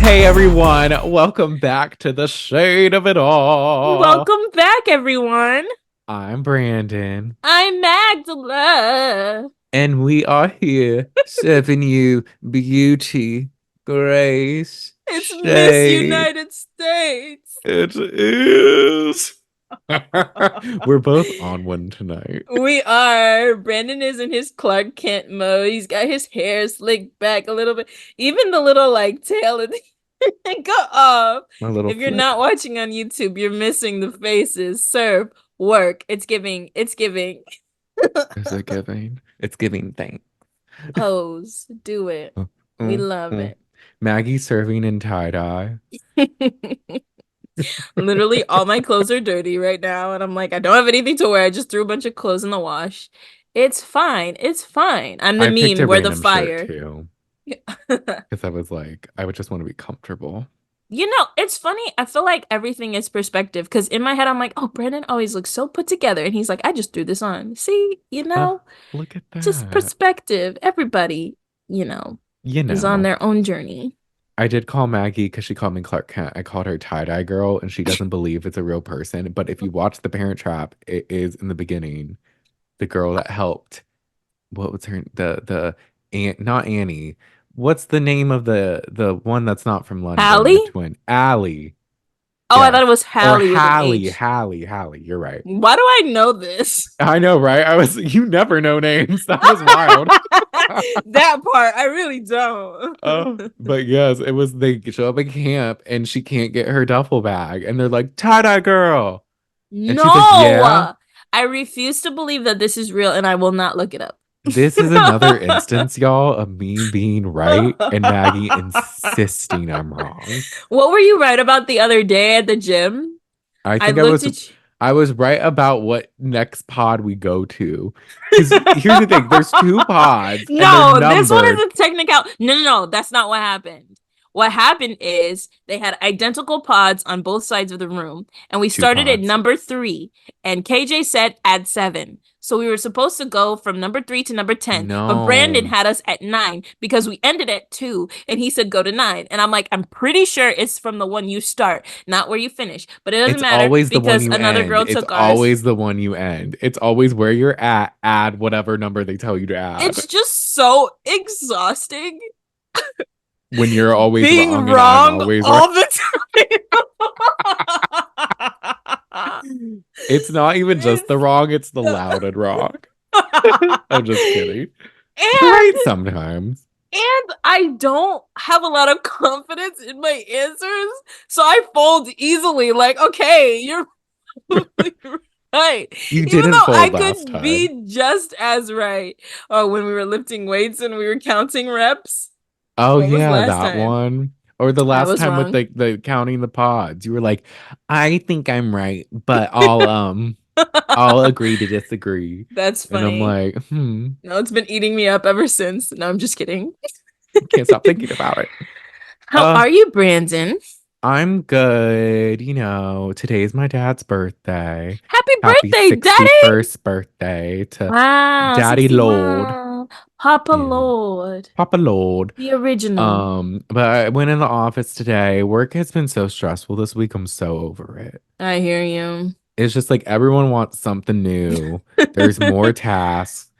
Hey everyone, welcome back to the shade of it all. Welcome back, everyone. I'm Brandon, I'm Magdala. and we are here serving you beauty, grace, It's Miss shade. United States. It is. We're both on one tonight. We are. Brandon is in his Clark Kent mode. He's got his hair slicked back a little bit. Even the little like tail of the go off. My little If you're flip. not watching on YouTube, you're missing the faces. Serve, work. It's giving. It's giving. Is it giving? It's giving thanks. Pose. Do it. Mm, We mm, love mm. it. Maggie serving in tie-dye. Literally, all my clothes are dirty right now, and I'm like, I don't have anything to wear. I just threw a bunch of clothes in the wash. It's fine. It's fine. I'm the I picked meme a where the random shirt fire. too. Because I was like, I would just want to be comfortable. It's funny. I feel like everything is perspective because in my head, I'm like, oh, Brandon always looks so put together. And he's like, I just threw this on. See, Look at just that. perspective. Everybody, you know, You is on know, their own journey. I did call Maggie because she called me Clark Kent. I called her tie-dye girl, and she doesn't believe it's a real person. But if you watch The Parent Trap, it is in the beginning the girl that helped. What was her the Aunt? Not Annie. What's the name of the one that's not from London? The Hallie? twin Allie. Oh, I thought Yes, it was or Hallie with an Hallie. H. Hallie. You're right. Why do I know this? I know, right? I was. You never know names. That was wild. That part, I really don't. Oh, but yes, it was they show up at camp and she can't get her duffel bag. And they're like, tie-dye girl. And she's like, yeah, No, I refuse to believe that this is real and I will not look it up. this is another instance, y'all, of me being right and Maggie insisting I'm wrong. What were you right about the other day at the gym? I I think looked at you. I was right about what next pod we go to. Because here's the thing, there's two pods and they're No, this one is numbered. a technical. No, that's not what happened. What happened is they had identical pods on both sides of the room, and we Two started at pods. number three, and KJ said add seven. So we were supposed to go from number three to number 10, but Brandon No. had us at nine because we ended at two, and he said go to nine. And I'm like, I'm pretty sure it's from the one you start, not where you finish, but it doesn't It's matter always the one because you another end. girl It's took ours. always the one you end. It's always where you're at, add whatever number they tell you to add. It's just so exhausting When you're always being wrong and I'm wrong always right. all the time. It's not even just the It's- wrong, it's the loud and wrong. I'm just kidding. You're right and sometimes. I don't have a lot of confidence in my answers, so I fold easily. Like, okay, you're right, You even didn't though I fold last could time. be just as right. Oh, when we were lifting weights and we were counting reps. Oh What was yeah, last that time? one. Or the I last was time with wrong. the counting the pods. You were like, I think I'm right, but I'll agree to disagree. That's And I'm funny. like, No, it's been eating me up ever since. No, I'm just kidding. can't stop thinking about it. How Uh, are you, Brandon? I'm good. Today's my dad's birthday. Happy Happy birthday, Daddy! 61st birthday to Wow, Daddy Lord. 61. Papa Yeah. Lord, Papa Lord. the original. But I went in the office today. Work has been so stressful this week. I'm so over it. I hear you. It's just like everyone wants something new. There's more tasks.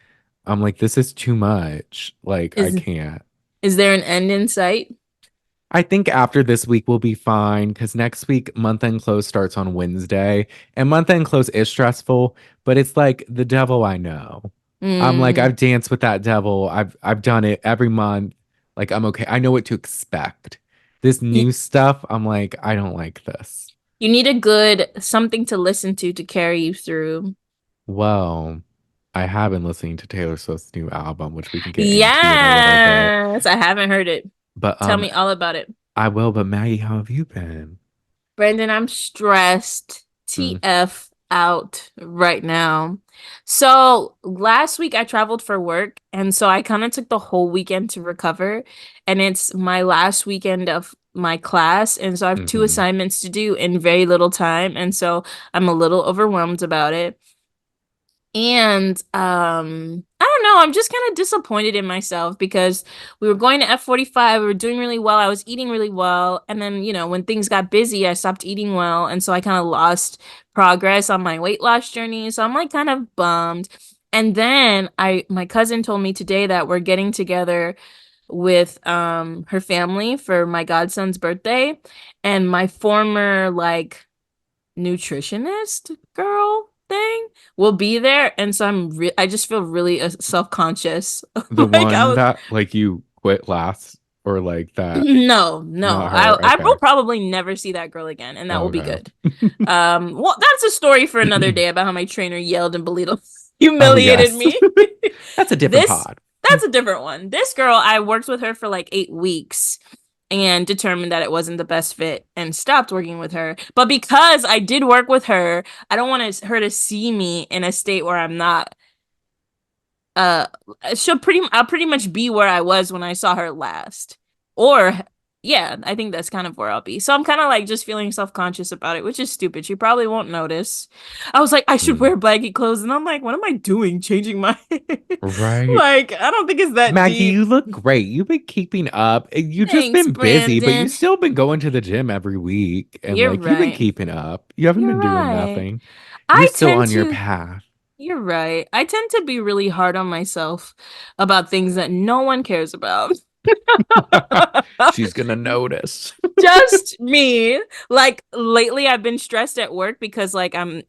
I'm like, this is too much. Like, I Is can't. is there an end in sight? I think after this week we'll be fine because next week month end close starts on Wednesday. And month end close is stressful, but it's like the devil I know. I'm like, Mm. I've danced with that devil. I've done it every month. Like I'm okay. I know what to expect. This You, new stuff, I'm like, I don't like this. you need a good something to listen to carry you through. Well, I have been listening to Taylor Swift's new album, which we can get into in a little bit. Yes, I haven't heard it. But Tell me all about it. I will, but Maggie, how have you been? Brandon, I'm stressed. Mm, TF out right now. So last week I traveled for work, and so I kind of took the whole weekend to recover. And it's my last weekend of my class, and so I have two hmm assignments to do in very little time, and so I'm a little overwhelmed about it. And I don't know, I'm just kind of disappointed in myself because we were going to F45, we were doing really well, I was eating really well, and then, when things got busy, I stopped eating well, and so I kind of lost progress on my weight loss journey. So I'm like kind of bummed. And then my cousin told me today that we're getting together with her family for my godson's birthday, and my former like nutritionist girl thing will be there, and so I just feel really self-conscious. The Like I one was that like you quit last or like that, no, no. not I her. I Okay. will probably never see that girl again, and that will be Okay. good. Well, that's a story for another day about how my trainer yelled and belittled, Oh humiliated yes. me. That's a different This pod. that's a different one. This girl, I worked with her for like 8 weeks and determined that it wasn't the best fit and stopped working with her. But because I did work with her, I don't want her to see me in a state where I'm not uh I'll pretty much be where I was when I saw her last. Or yeah, I think that's kind of where I'll be. So I'm kind of like just feeling self-conscious about it, which is stupid. She probably won't notice. I was like, I should Hmm. wear baggy clothes, and I'm like, what am I doing changing my Right. like, I don't think it's that Maggie, deep. you look great. You've been keeping up. You've just Thanks, been busy, but you Brandon. still been going to the gym every week and You're like you've been right. keeping up. You haven't You're been doing right. nothing. You're I still tend on your to path. You're right. I tend to be really hard on myself about things that no one cares about. She's gonna notice. Just me. Like lately I've been stressed at work because like I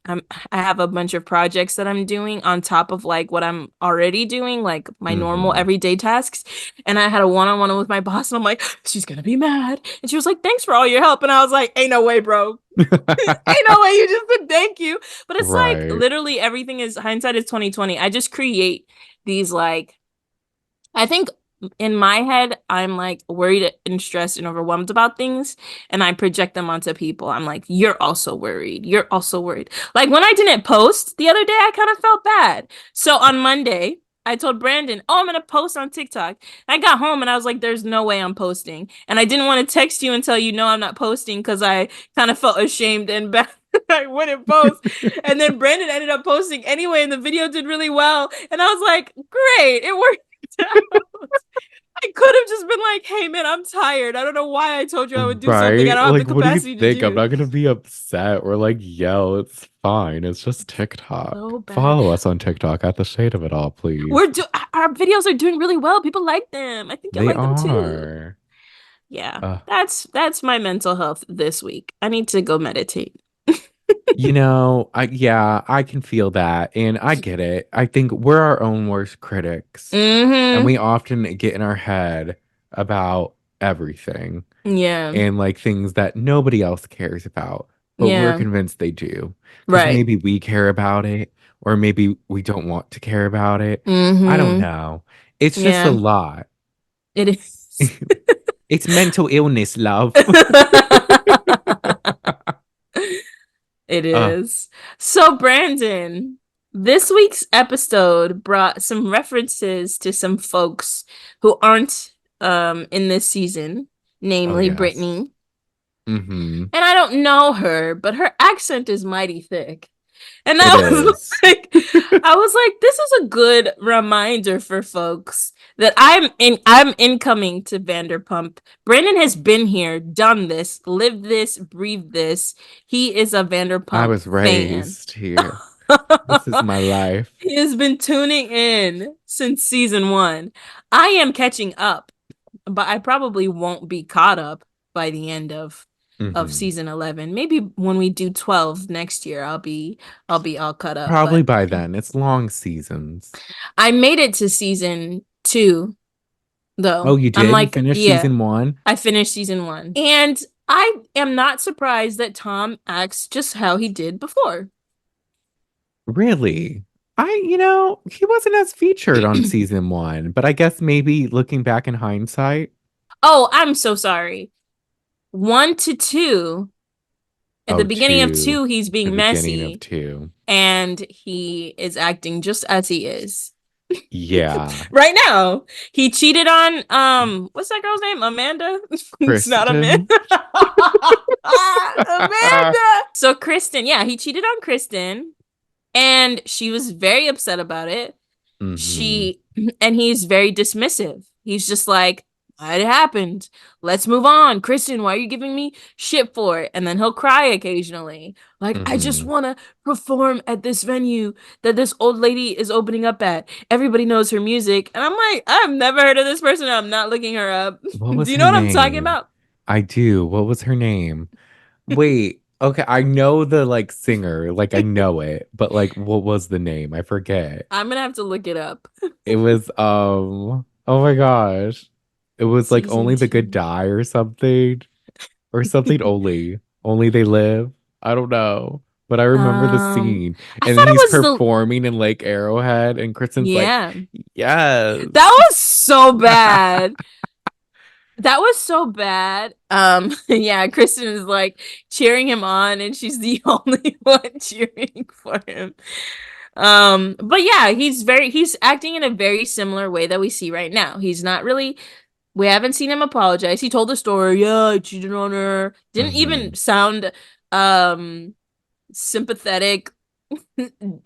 have a bunch of projects that I'm doing on top of like what I'm already doing, like my normal Hmm. everyday tasks. And I had a one-on-one with my boss, and I'm like, she's gonna be mad. And she was like, thanks for all your help. And I was like, ain't no way, bro. Ain't no way you just said thank you. But it's like Right. literally everything is hindsight is 2020. I just create these like I think in my head, I'm like worried and stressed and overwhelmed about things, and I project them onto people. I'm like, you're also worried. You're also worried. Like when I didn't post the other day, I kind of felt bad. So on Monday, I told Brandon, oh, I'm gonna post on TikTok. I got home and I was like, there's no way I'm posting. And I didn't want to text you and tell you, no, I'm not posting because I kind of felt ashamed and bad. I wouldn't post. And then Brandon ended up posting anyway, and the video did really well. And I was like, great, it worked. I could have just been like, hey man, I'm tired. I don't know why I told you I would do something I Right? don't have the Like, what do you capacity to think? I'm do. not gonna be upset or like yell. It's fine. It's just TikTok. So bad. Follow us on TikTok at the shade of it all, please. We're do Our videos are doing really well. People like them. I think you'll They like them too. are. Yeah. Uh, That's my mental health this week. I need to go meditate. I can feel that and I get it. I think we're our own worst critics and Mm-hmm. we often get in our head about everything Yeah. and like things that nobody else cares about, but we're Yeah. convinced they do because Right. maybe we care about it or maybe we don't want to care about it. I don't Mm-hmm. know. It's just a Yeah. lot. It is. It's mental illness, love. It uh, is. So, Brandon, this week's episode brought some references to some folks who aren't in this season, oh namely yes. Brittany. Mm-hmm. And I don't know her, but her accent is mighty thick. And It I was is. like, this is a good reminder for folks that I'm incoming to Vanderpump. Brandon has been here, done this, lived this, breathed this. He is a I Vanderpump was fan. raised here. This is my life. He has been tuning in since season one. I am catching up, but I probably won't be caught up by the end of Hmm. season 11. Maybe when we do 12 next year, I'll be all caught up, Probably but by then. It's long seasons. I made it to season 2 Oh, though. you I'm did? You like, finished yeah, season one? I finished season 1. And I am not surprised that Tom acts just how he did before. Really? He wasn't as featured on season one, but I guess maybe looking back in hindsight. Oh, I'm so sorry. 1 to 2, at the Oh, beginning of two. 2, he's The being beginning of messy two. and he is acting just as he is. Yeah. Right now, he cheated on what's that girl's name? Amanda? It's not Amanda. Kristen. Amanda. So Kristen, yeah, he cheated on Kristen, And she was very upset about it. Mm-hmm. She and he's very dismissive. He's just like, it happened. Let's move on. Kristen, why are you giving me shit for it? And then he'll cry occasionally. Like, I just Mm-hmm. want to perform at this venue that this old lady is opening up at. Everybody knows her music. And I'm like, I've never heard of this person. I'm not looking her up. What Do was you her know what I'm talking name? about? I do. What was her name? Wait, okay, I know the like singer, like I know it, but like what was the name? I forget. I'm gonna have to look it up. It was oh my gosh. It was like Season only the good 2. die or something only. Only they live. I don't know. But I remember the scene. I And then thought it he's was the performing in Lake Arrowhead and Kristen's like, yeah. "Yes." That was so bad. That was so bad. Yeah, Kristen is like cheering him on, and she's the only one cheering for him. But yeah, he's acting in a very similar way that we see right now. He's not really, we haven't seen him apologize. He told the story, yeah, I cheated on her. Didn't even Hmm. sound um sympathetic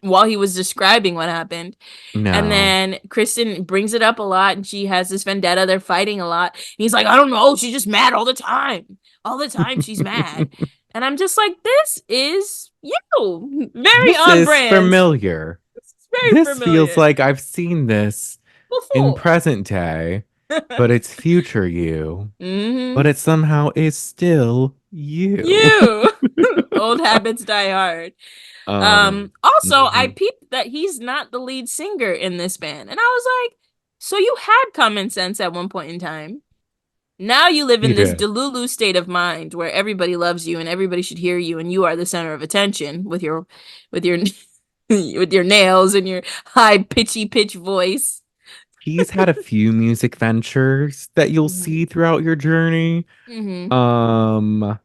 while he was describing what happened. And No. then Kristen brings it up a lot and she has this vendetta. They're fighting a lot. And he's like, I don't know. She's just mad all the time. All the time she's mad. And I'm just like, this is you. Very This on is brand. familiar. This is very This feels familiar. like I've seen this in Before. present day, but it's future you, but Hmm. it somehow is still you. You. Old habits die hard. Also, I Mhm. peeped that he's not the lead singer in this band. And I was like, so you had common sense at one point in time. Now you live in this Yeah. delulu state of mind where everybody loves you and everybody should hear you and you are the center of attention with your with your nails and your high pitchy pitch voice. He's had a few music ventures that you'll Mm-hmm. see throughout your journey. Mm-hmm. Um,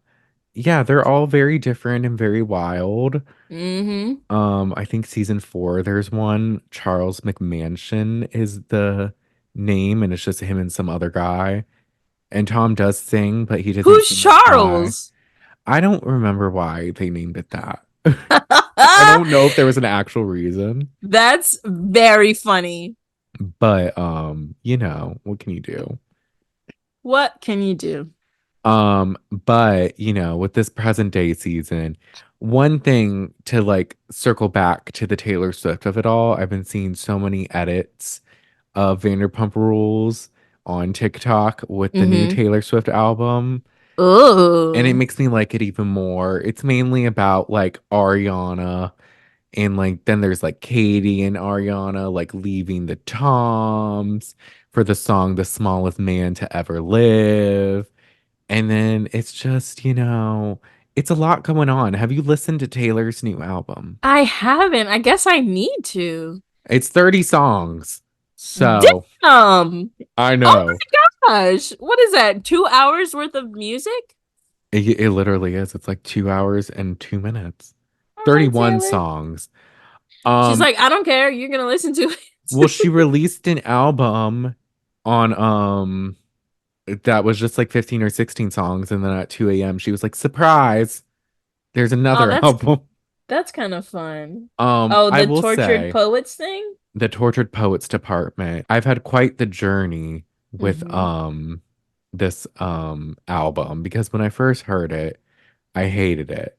yeah, they're all very different and very wild. Mm-hmm. I think season 4, there's one, Charles McMansion is the name, and it's just him and some other guy. And Tom does sing, but he doesn't Who's sing as high. Charles? I don't remember why they named it that. I don't know if there was an actual reason, That's very funny. but what can you do? What can you do? But with this present day season, one thing to like circle back to the Taylor Swift of it all, I've been seeing so many edits of Vanderpump Rules on TikTok with the new Mm-hmm. Taylor Swift album. And it Oh. makes me like it even more. It's mainly about like Ariana and like then there's like Katie and Ariana like leaving the Toms for the song The Smallest Man to Ever Live. And then it's just, it's a lot going on. Have you listened to Taylor's new album? I haven't. I guess I need to. It's 30 songs. So Damn. I Oh know. my gosh. What is that? 2 hours worth of music? It literally is. It's like 2 hours and 2 minutes. All right, 31 Taylor. songs. She's Um, like, I don't care. You're gonna listen to well, it. she released an album on that was just like 15 or 16 songs, and then at 2 a.m. she was like, surprise, there's Oh, another that's album. that's kind of fun. Oh, I the will tortured say poets thing? the Tortured Poets Department. I've had quite the journey with Hmm. this album because when I first heard it, I hated it.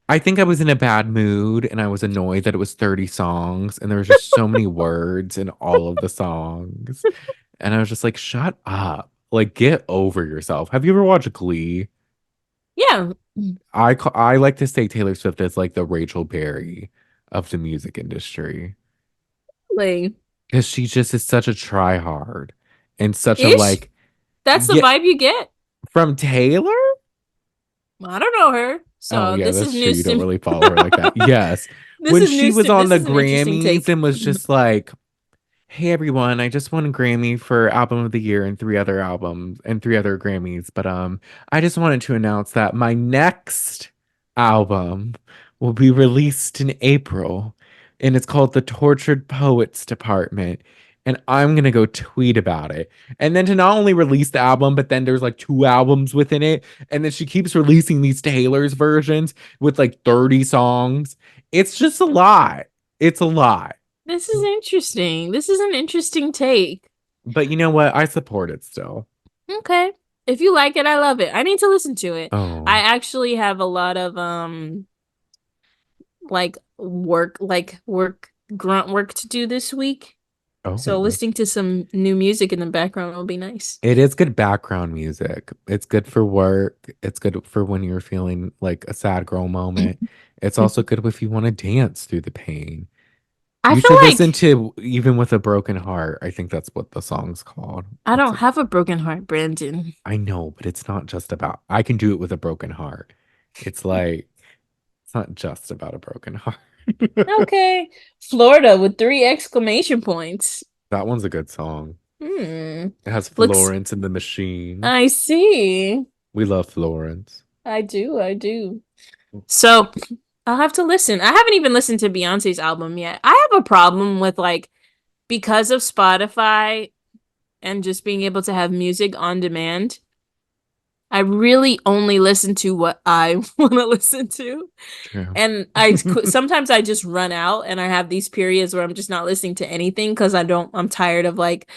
I think I was in a bad mood and I was annoyed that it was 30 songs and there was just so many words in all of the songs. And I was just like, shut up. Like, get over yourself. Have you ever watched Glee? Yeah. I like to say Taylor Swift is like the Rachel Berry of the music industry Like, because she just is such a try hard and such a ish. like, That's the yeah, vibe you get. from Taylor? I don't know her. Oh So yeah, this that's is true. news You don't to me. really follow her like that. Yes. This When is she news was to on this the is an interesting Grammys take. and was just like, hey everyone, I just won a Grammy for Album of the Year and three other albums and three other Grammys, but I just wanted to announce that my next album will be released in April and it's called The Tortured Poets Department. And I'm gonna go tweet about it. And then to not only release the album, but then there's like two albums within it. And then she keeps releasing these Taylor's versions with like 30 songs. It's just a lot. It's a lot. This is interesting. This is an interesting take. But you know what? I support it still. Okay. If you like it, I love it. I need to listen to it. I Oh, actually have a lot of like work grunt work to do this week. So oh. listening to some new music in the background will be nice. It is good background music. It's good for work. It's good for when you're feeling like a sad girl moment. It's also good if you want to dance through the pain. I You feel should listen like to Even with a Broken Heart. I think that's what the song's called. I It's don't a, have a broken heart, Brandon. I know, but it's not just about, I can do it with a broken heart. It's like, it's not just about a broken heart. Okay. Florida with three exclamation points. That one's a good song. Hmm. It has Looks, Florence in the Machine. I see. We love Florence. I do. I do. So I'll have to listen. I haven't even listened to Beyonce's album yet. I have a problem with like because of Spotify and just being able to have music on demand. I really only listen to what I want to listen to. True. And sometimes I just run out and I have these periods where I'm just not listening to anything because I'm tired of like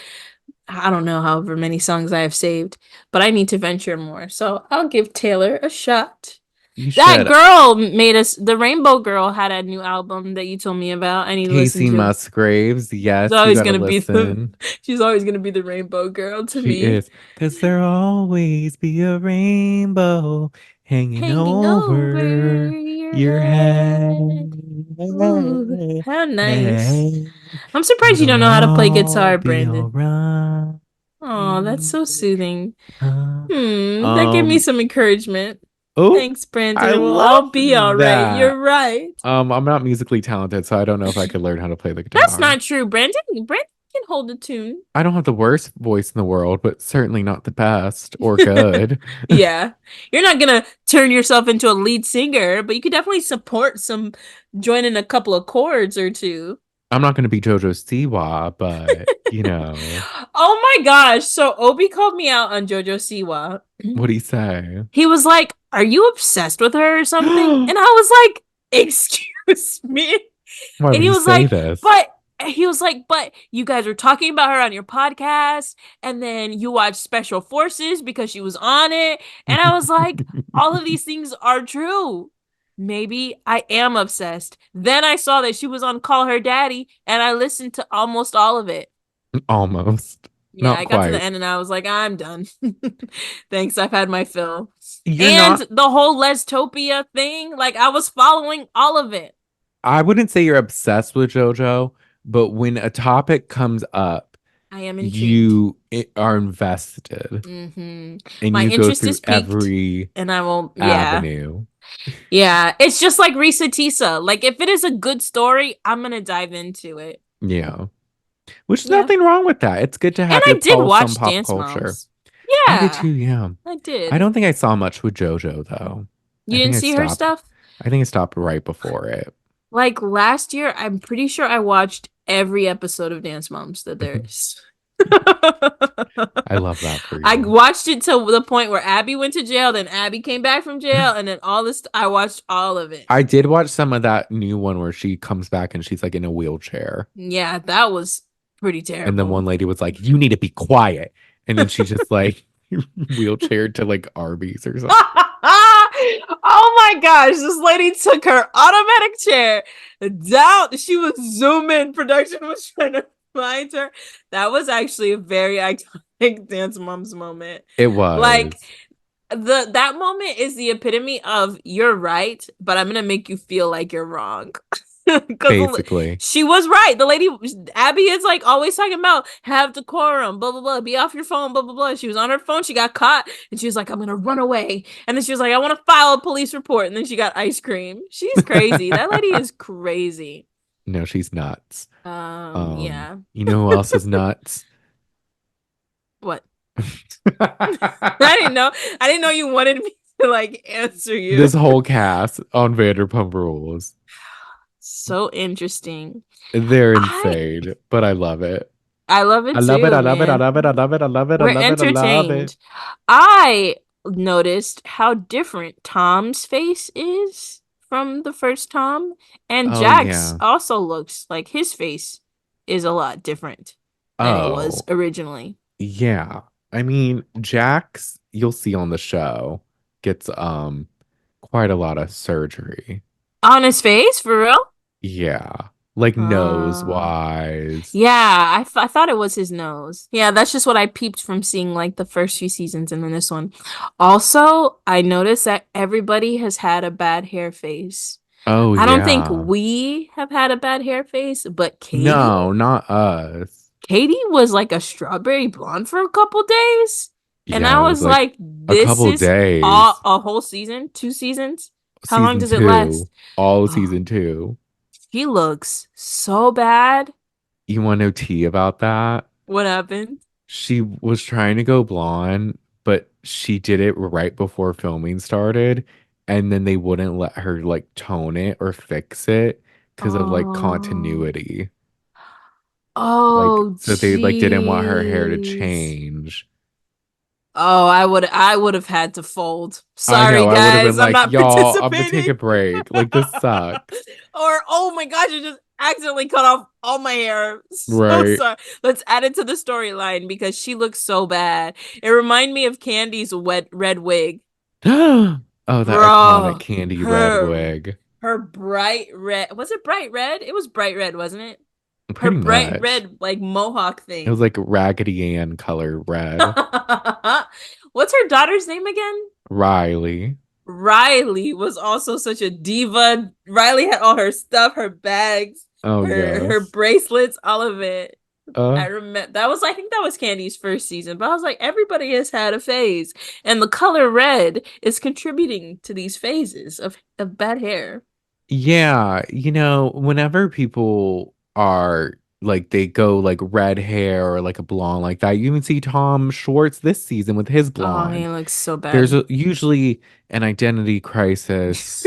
I don't know however many songs I have saved, but I need to venture more. So I'll give Taylor a shot. You That should. girl made us, the Rainbow Girl had a new album that you told me about. I need to listen Casey to. Musgraves. She's Yes, you always gotta gonna be the listen. she's always gonna be the Rainbow Girl to She me. is. Cause there always be a rainbow hanging Hanging over over your your head. head. Ooh, how nice. Hey, I'm surprised you don't it'll know how to play all guitar, be Brandon. alright. Oh, that's so soothing. Uh, That gave me Um, some encouragement. oh, Thanks, Brandon. I It will love all be all right. that. You're right. I'm not musically talented, so I don't know if I could learn how to play the That's guitar. not true, Brandon. Brandon can hold a tune. I don't have the worst voice in the world, but certainly not the best or good. Yeah. You're not gonna turn yourself into a lead singer, but you could definitely support join in a couple of chords or two. I'm not going to be JoJo Siwa, but Oh my gosh. So Obi called me out on JoJo Siwa. what do you say? He was like, "Are you obsessed with her or something?" Why And I was like, "Excuse me." would And he you was say like, this? but he was like, but you guys were talking about her on your podcast, and then you watched Special Forces because she was on it. And I was like, all of these things are true. Maybe I am obsessed. Then I saw that she was on Call Her Daddy, and I listened to almost all of it. Almost. Yeah, Not I got to the quite. end and I was like, I'm done. Thanks, I've had my fill. You're And not, the whole Lestopia thing, like I was following all of it. I wouldn't say you're obsessed with JoJo, but when a topic comes up, I am intrigued. are invested Hmm. and My you go interest through is peaked, every and I will. Yeah, avenue. yeah. It's just like Risa Tisa. Like if it is a good story, I'm gonna dive into it. Yeah. Which is Yeah, nothing wrong with that. It's good to and have I your did pulse on watch pop Dance culture. Moms. I did too, Yeah, yeah. I I did. don't think I saw much with JoJo though. I You think didn't I see her stopped. stuff? I think I stopped right before it. Like last year, I'm pretty sure I watched every episode of Dance Moms that there is. I love that for I you. watched it to the point where Abby went to jail, then Abby came back from jail, and then all this. I watched all of it. I did watch some of that new one where she comes back and she's like in a wheelchair. Yeah, that was pretty And then one terrible. lady was like, "You need to be quiet." And then she just like wheelchaired to like Arby's or something. Oh my gosh, this lady took her automatic chair down. She was zooming. Production was trying to find her. That was actually a very iconic Dance Moms moment. It Like was that moment is the epitome of you're right, but I'm gonna make you feel like you're wrong. Because basically. she was right. The lady Abby is like always talking about have decorum, blah blah blah, be off your phone, blah blah blah. She was on her phone, she got caught, and she was like, I'm gonna run away. And then she was like, I want to file a police report, and then she got ice cream. She's crazy. That lady is crazy. No, she's nuts. Yeah. You know who else is nuts? What? I didn't know. I didn't know you wanted me to like answer This you. whole cast on Vanderpump Rules. So interesting. They're I insane, but I love it. I love I it love it. I too, love it. I man. love it. I love it. I love it. I We're love it. I love it. entertained. I noticed how different Tom's face is from the first Tom. And Oh Jax yeah. also looks like his face is a lot different than it was Oh originally. yeah. I mean, Jax, you'll see on the show, gets quite a lot of surgery. On his face, for real? Yeah. Like nose Uh, wise. yeah, I thought it was his nose. Yeah, that's just what I peeped from seeing like the first few seasons and then this one. Also, I noticed that everybody has had a bad hair face. Oh I don't think yeah. we have had a bad hair face, but No, not us. Katie was like a strawberry blonde for a couple days. And I Yeah, it was was like like, a this couple is all, days. a whole season, 2 seasons. How long Season does it two, last? all Oh, season two. she looks so bad. You want to know tea about that? What happened? She was trying to go blonde, but she did it right before filming started, and then they wouldn't let her like tone it or fix it because of like Oh, continuity. Like, oh, so they like didn't want her hair to jeez. change. Oh, I would have had to fold. I Sorry, know, I would have been guys, I'm like, not y'all, I'm gonna take participating. a break. Like, this sucks. Or, oh my gosh, I just accidentally cut off all my hair. So Right. sorry. Let's add it to the storyline because she looks so bad. It reminded me of Candy's wet red wig. Oh, that iconic Bro, candy red her wig. her bright red. Was it bright red? It was bright red, wasn't it? Her Pretty bright much. red like mohawk It was thing. like Raggedy Ann color red. What's her daughter's name again? Riley. Riley was also such a diva. Riley had all her stuff, her bags, Oh, her yes. bracelets, all of it. Uh, I remember that was I think that was Candy's first season, but I was like everybody has had a phase and the color red is contributing to these phases of bad hair. yeah, whenever people are like they go like red hair or like a blonde like that, you even see Tom Schwartz this season with his Oh, he blonde. looks so There's bad. usually an identity crisis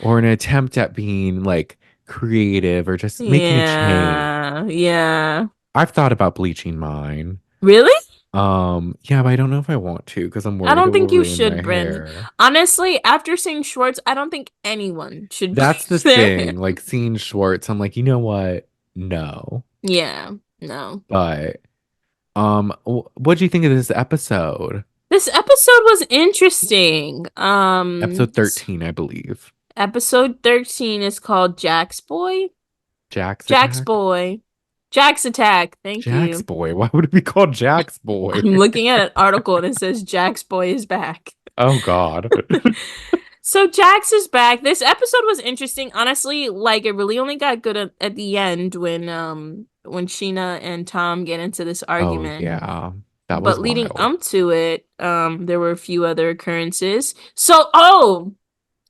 or an attempt at being like creative or just making a change. Yeah, yeah. I've thought about bleaching mine. Really? Yeah, but I don't know if I want to because I'm I worried it don't will think you ruin my should, Bryn. hair. Honestly, after seeing Schwartz, I don't think anyone should That's the bleach their hair. thing. Like seeing Schwartz, I'm like, you know what? No. Yeah, no. But what do you think of this episode? This episode was interesting. Episode 13, I believe. Episode 13 is called Jack's Boy. Jack's Jack's Attack? Boy. Jack's Attack. Thank Jack's you. Boy. Why would it be called Jack's Boy? I'm looking at an article and it says Jack's Boy is back. Oh God. So Jax is back. This episode was interesting. Honestly, like it really only got good at the end when Sheena and Tom get into this Oh argument. yeah. That But was leading wild. up to it, there were a few other occurrences. So, oh,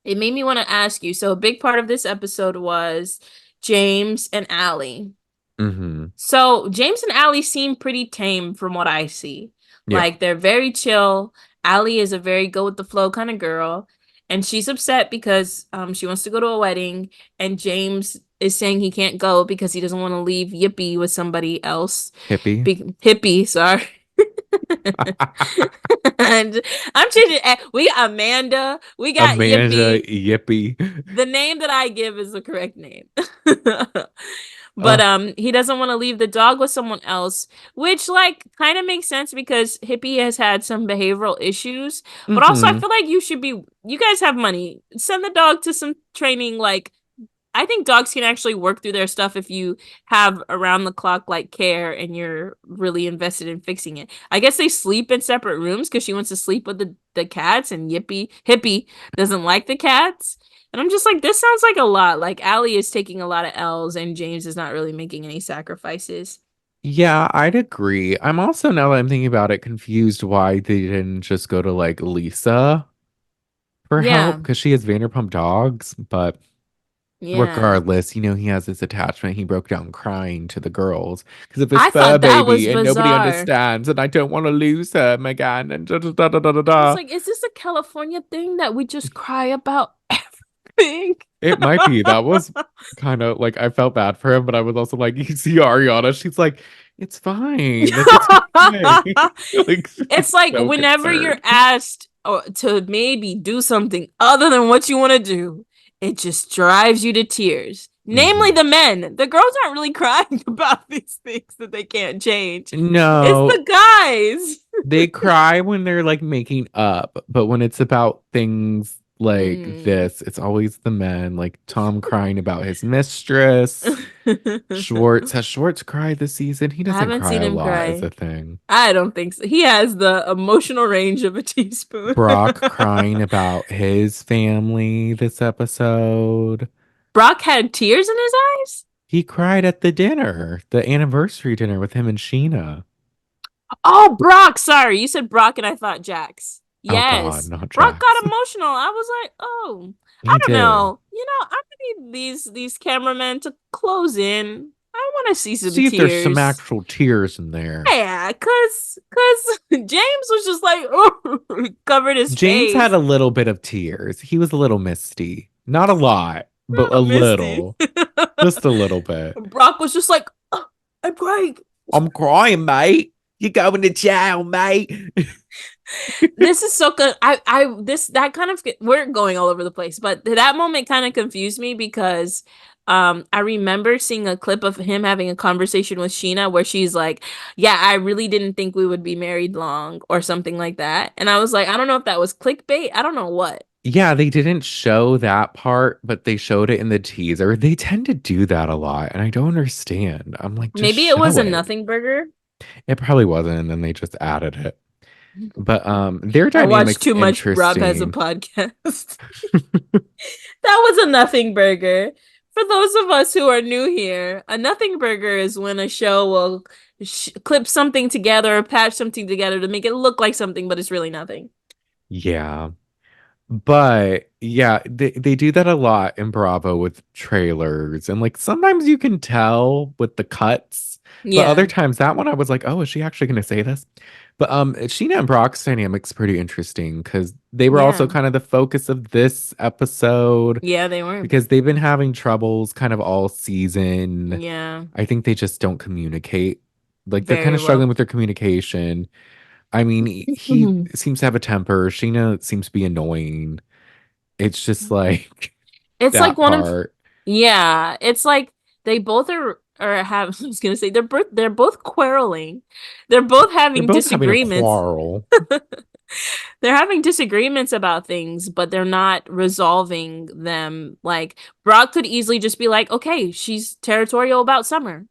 it made me want to ask you. So a big part of this episode was James and Allie. Mm-hmm. So James and Allie seem pretty tame from what I see. Yeah. Like they're very chill. Allie is a very go with the flow kind of girl, and she's upset because she wants to go to a wedding, and James is saying he can't go because he doesn't want to leave Yippee with somebody else. Hippie. Hippie, sorry. And I'm changing. We got Amanda. We got Amanda Yippee. Yippee. The name that I give is the correct name. But Uh, he doesn't want to leave the dog with someone else, which like kind of makes sense because Hippie has had some behavioral issues. But also I mm-hmm. feel like you guys have money. Send the dog to some training like I think dogs can actually work through their stuff if you have around the clock like care and you're really invested in fixing it. I guess they sleep in separate rooms because she wants to sleep with the cats and Hippie doesn't like the cats. And I'm just like, this sounds like a lot. Like Allie is taking a lot of L's and James is not really making any sacrifices. Yeah, I'd agree. I'm also, now that I'm thinking about it, confused why they didn't just go to like Lisa for help Yeah. because she has Vanderpump dogs. But Yeah. regardless, he has this attachment. He broke down crying to the girls because of his I fur thought that was baby and nobody bizarre. understands and I don't want to lose him again and da da da da da da I was da. like, is this a California thing that we just cry about everything? It might be. That was kind of like I felt bad for him, but I was also like, you see Ariana, she's like, it's fine. Like it's okay. Like It's she's like so whenever you're concerned. asked to maybe do something other than what you want to do, it just drives you to tears. Namely, Hmm. the men. The girls aren't really crying about these things that they can't change. It's No, the guys. they cry when they're like making up, but when it's about things like Mm. this, it's always the men, like Tom crying about his mistress. Schwartz, has Schwartz cried this season? He I doesn't haven't cry seen a him lot, is cry. a thing. I don't think so. He has the emotional range of a teaspoon. Brock crying about his family this episode. Brock had tears in his eyes? He cried at the dinner, the anniversary dinner with him and Sheena. Oh, Brock. Sorry. You said Brock and I thought Jax. Oh God, Yes. not Brock Jax. got emotional. I was like, oh, I He don't did. know. I'm gonna need these cameramen to close in. I want to see some See if there's some tears. actual tears in there. Yeah, cause James was just like, oh, covered his James had face. a little bit of tears. He was a little misty. Not a lot, but a Oh, Misty. little. Just a little bit. Brock was just like, oh, I'm crying. I'm crying, mate. You're going to jail, mate. This is so good. This that kind of we're going all over the place, but that moment kind of confused me because I remember seeing a clip of him having a conversation with Sheena where she's like, "Yeah, I really didn't think we would be married long," or something like that. And I was like, I don't know if that was clickbait. I don't know what. Yeah, they didn't show that part, but they showed it in the teaser. They tend to do that a lot, and I don't understand. I'm like, just Maybe it was show a it. nothing burger. It probably wasn't, and then they just added it. But their I watched dynamic's too much Brock as a interesting. podcast. That was a nothing burger. For those of us who are new here, a nothing burger is when a show will clip something together or patch something together to make it look like something, but it's really nothing. Yeah. But yeah, they do that a lot in Bravo with trailers. And like sometimes you can tell with the cuts, but other Yeah. times that one I was like, oh, is she actually gonna say this? But Sheena and Brock's dynamic's pretty interesting because they were also Yeah. kind of the focus of this episode Yeah, they were. because they've been having troubles kind of all season. Yeah. I think they just don't communicate. Like they're kind Very of struggling well. with their communication. I mean, he seems to have a temper. Sheena seems to be annoying. It's just like It's like that one of part. yeah, it's like they both are have I was gonna say they're both quarreling. They're both They're having both having a disagreements. quarrel. They're having disagreements about things, but they're not resolving them. Like Brock could easily just be like, "Okay, she's territorial about Summer.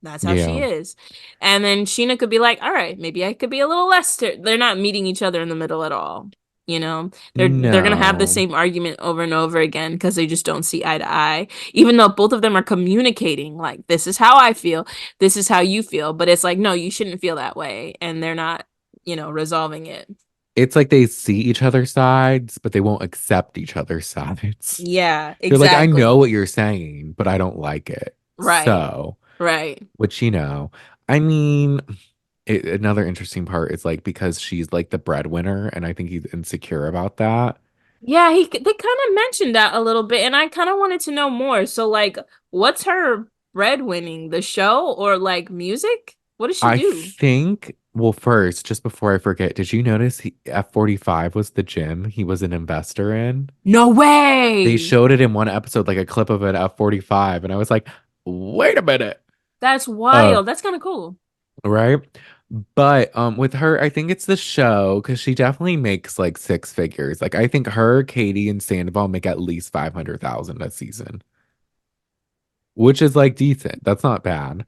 That's how she Yeah. is." And then Sheena could be like, "All right, maybe I could be a little less they're not meeting each other in the middle at all. You know, they're gonna have the No. same argument over and over again because they just don't see eye to eye, even though both of them are communicating like, this is how I feel, this is how you feel, but it's like, no, you shouldn't feel that way, and they're not, resolving it. It's like they see each other's sides, but they won't accept each other's sides. Yeah, They're like, I know exactly. what you're saying, but I don't like it. Right. So, Right. which, I mean, another interesting part is like because she's like the breadwinner, and I think he's insecure about that. Yeah, they kind of mentioned that a little bit, and I kind of wanted to know more. So, like, what's her breadwinning? The show or like music? What does she I do? think, well, first, just before I forget, did you notice F45 was the gym he was an investor in? No They way. showed it in one episode, like a clip of it at 45, and I was like, wait a minute. That's Uh, wild. That's kind of cool. right? But with her, I think it's the show because she definitely makes like six figures. Like I think her, Katie, and Sandoval make at least 500,000 a season, which is like decent. That's not bad.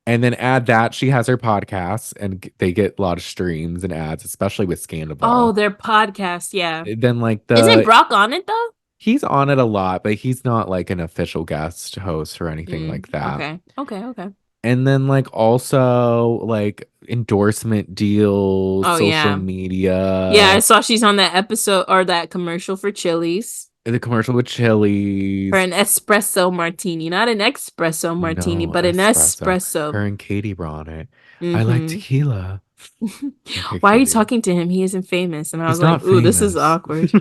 And then add that she has her podcasts and they get a lot of streams and ads, especially with Oh, Sandoval. their podcast. Yeah. Then like Isn't Brock on it though? he's on it a lot, but he's not like an official guest host or anything like that. Okay. Okay. Okay. And then like also like endorsement deals, Oh, social yeah. Yeah, I media, saw she's on that episode or that commercial for Chili's the commercial with for Chili's. an espresso martini, not an espresso martini, No, but an espresso. espresso. Her and Katie were on it. I like Mm-hmm. tequila. Okay, Why are you Katie. talking to him? He isn't famous. And I was He's like, not ooh, this is famous. awkward.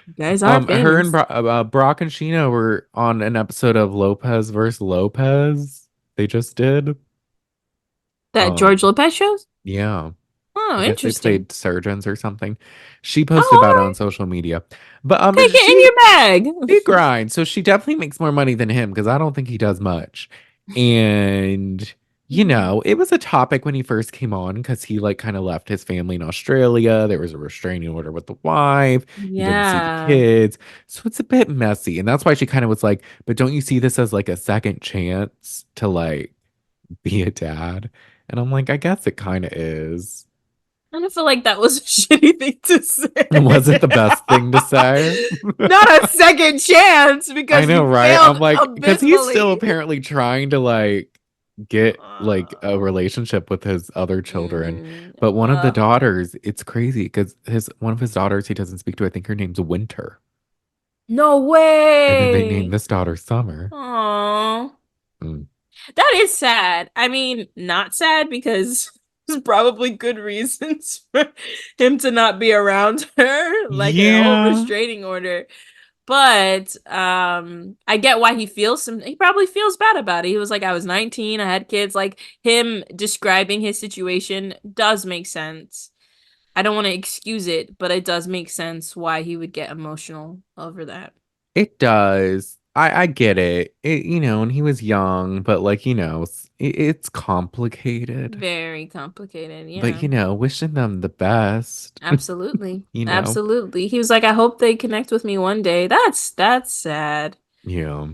You guys are Her and famous. Brock and Sheena were on an episode of Lopez versus Lopez. They just did. That George Um, Lopez shows? yeah. Oh, I guess they interesting. played surgeons or something. She posted about it Oh, on social media. But all right. Okay, get in your she bag. grinds, so she definitely makes more money than him because I don't think he does much. And it was a topic when he first came on because he like kind of left his family in Australia. There was a restraining order with the wife. He didn't see the Yeah. kids. So it's a bit messy. And that's why she kind of was like, but don't you see this as like a second chance to like be a dad? And I'm like, I guess it kind of is. I don't feel like that was a shitty thing to It wasn't say. the best thing to say. Not a second chance I because know, you right? I'm failed like, because he's still abysmally. apparently trying to like get like a Uh, relationship with his other children. mm, But one of the uh, daughters, it's crazy because his one of his daughters he doesn't speak to, I think her name's Winter. no And then they named way. this daughter Summer. Oh, Mm. that is sad. I mean, not sad because there's probably good reasons for him to not be around her, like a whole Yeah. restraining order. But I get why he probably feels bad about it. He was like, I was 19, I had kids. Like him describing his situation does make sense. I don't want to excuse it, but it does make sense why he would get emotional over that. It does. I get it. And he was young, but like, it's complicated. Very complicated, But yeah. wishing them the best, Absolutely. you know. Absolutely. He was like, I hope they connect with me one day. That's sad. Yeah.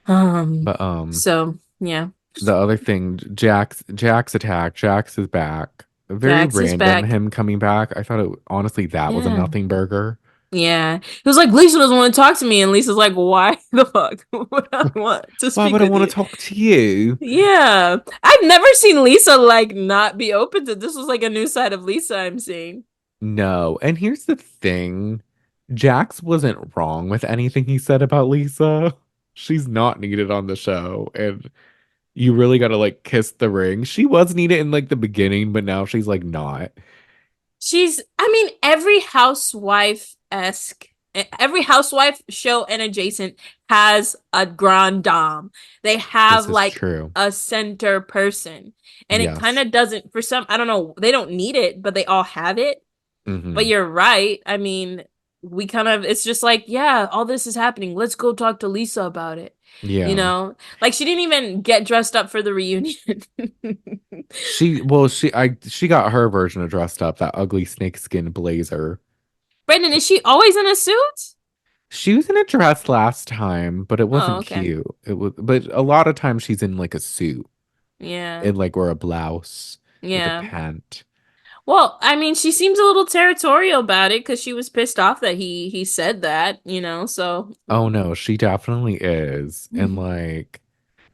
Um, But so yeah. the other thing, Jack's attack. Jax is back. Very Jax is random back. him coming back. I thought honestly that was a Yeah. nothing burger. Yeah. He was like, Lisa doesn't want to talk to me. And Lisa's like, why the fuck would I want to Why speak would I with want to you? talk to you? Yeah. I've never seen Lisa like not be open to this was like a new side of Lisa I'm seeing. No. And here's the thing. Jax wasn't wrong with anything he said about Lisa. She's not needed on the show. And you really gotta like kiss the ring. She was needed in like the beginning, but now she's like not. I mean, every housewife show and adjacent has a grand dame. They have This is like true. a center person. And it kind Yes. of doesn't, for some, I don't know, they don't need it, but they all have it. But Hmm. you're right. I mean, it's just like, yeah, all this is happening. Let's go talk to Lisa about it. You Yeah. know, like she didn't even get dressed up for the reunion. She got her version of dressed up, that ugly snakeskin blazer. Brandon, is she always in a suit? She was in a dress last time, but it Oh, wasn't okay. cute. But a lot of times she's in like a suit Yeah. and like or a blouse with a Yeah. pant. Well, I mean, she seems a little territorial about it because she was pissed off that he said that, so Oh no, she definitely is. And like,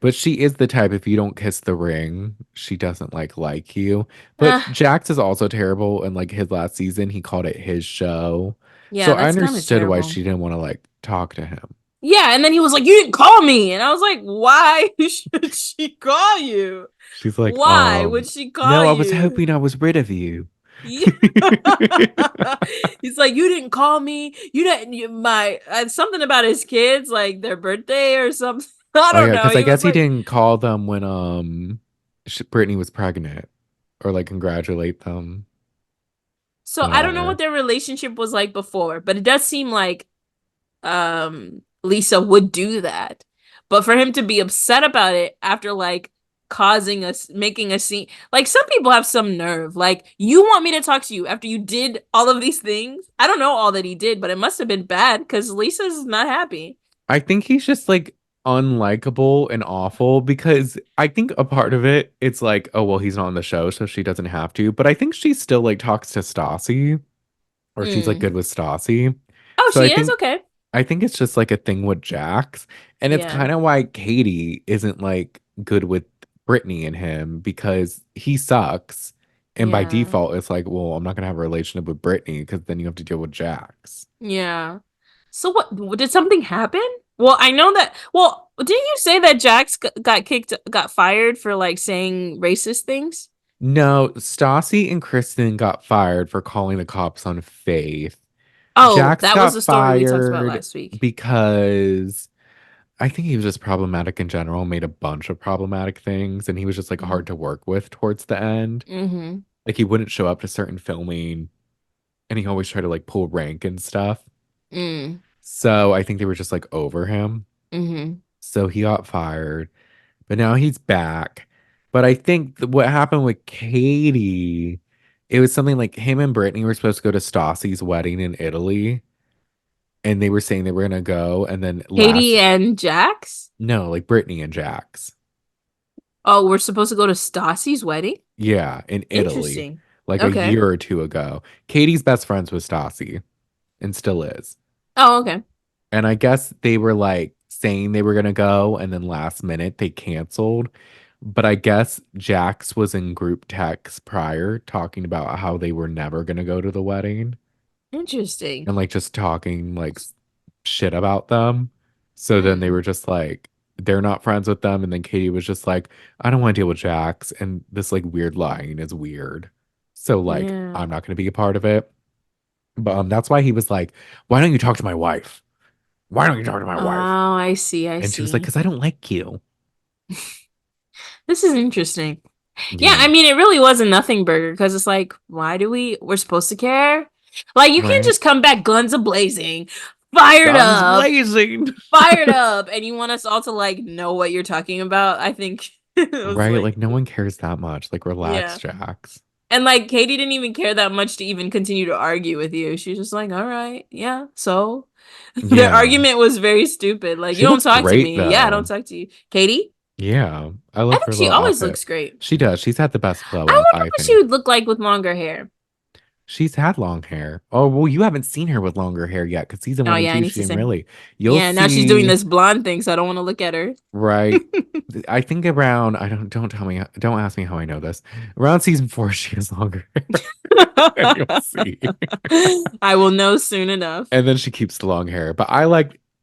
but she is the type if you don't kiss the ring, she doesn't like you. But uh, Jax is also terrible. And like his last season, he called it his show. So yeah, I that's kind of understood why terrible. she didn't want to like talk to him. Yeah, and then he was like, "You didn't call me." And I was like, "Why should she call you? She's like, Why would she call no, I was you?" hoping I was rid of you. Yeah. He's like, "You didn't call me. You didn't my something about his kids like their birthday or something." I Oh don't yeah, know. because I He was guess he like didn't call them when Brittany was pregnant or like congratulate them. so I don't know what Whatever. their relationship was like before, but it does seem like Lisa would do that. But for him to be upset about it after like causing us making a scene, like some people have some nerve. Like you want me to talk to you after you did all of these things? I don't know all that he did, but it must have been bad because Lisa's not happy. I think he's just like unlikable and awful because I think a part of it it's like, oh well, he's not on the show, so she doesn't have to. But I think she still like talks to Stassi or she's like Mm. good with Stassi. Oh, So she is? Okay. I think it's just like a thing with Jax. And it's Yeah. kind of why Katie isn't like good with Brittany and him because he sucks. And by Yeah. default, it's like, well, I'm not gonna have a relationship with Brittany because then you have to deal with Jax. Yeah. So what did something happen? Well, I know that didn't you say that got fired for like saying racist things? No, Stassi and Kristen got fired for calling the cops on Faith. Oh, Jax that was got the story we talked about fired last week. because I think he was just problematic in general, made a bunch of problematic things, and he was just like hard to work with towards the end. Mm-hmm. Like he wouldn't show up to certain filming and he always tried to like pull rank and stuff. Mm, So I think they were just like over him. mm-hmm. So he got fired, but now he's back. But I think what happened with Katie, it was something like him and Brittany were supposed to go to Stassi's wedding in Italy, and they were saying they were gonna go, and then Katie last, and Jax? no, like Brittany and Jax, Oh, we're supposed to go to Stassi's wedding? yeah, in Italy, Interesting. like a Okay. year or two ago. Katie's best friends with Stassi, and still is. Oh, okay. And I guess they were like saying they were gonna go, and then last minute they canceled. But I guess Jax was in group text prior talking about how they were never gonna go to the wedding Interesting. and like just talking like shit about them. So then they Hmm. were just like, they're not friends with them. And then Katie was just like, I don't want to deal with Jax. And this like weird lying is weird. So like, Yeah. I'm not gonna be a part of it. But that's why he was like, why don't you talk to my wife? Why don't you talk to my Oh, wife? I see. I And she was like, see. because I don't like you. This is interesting. Yeah, Yeah. I mean, it really was a nothing burger because it's like, why do we're supposed to care? Like, you can't Right. just come back guns a blazing, fired Guns up, blazing. fired up, and you want us all to like know what you're talking about. I think it was Right? like, Like no one cares that much. Like relax, yeah. Jax. And like, Katie didn't even care that much to even continue to argue with you. She's just like, all right, yeah, so. Their Yeah. argument was very stupid. Like, you She don't looks talk to great me. Yeah, I don't though. talk to you. Katie? Yeah. I I love think her she little always looks outfit. great. She does. She's had the best glow I up, wonder I what she think. would look like with longer hair. She's had long hair. Oh, well, you haven't seen her with longer hair yet because season Oh one and yeah, I two, need she to didn't say. really. You'll Yeah, now she's doing see, this blonde thing, so I don't want to look at her. right? I think around, don't tell me, don't ask me how I know this. Around season four, she has longer hair. You'll see. I will know soon enough. And then she keeps the long hair. But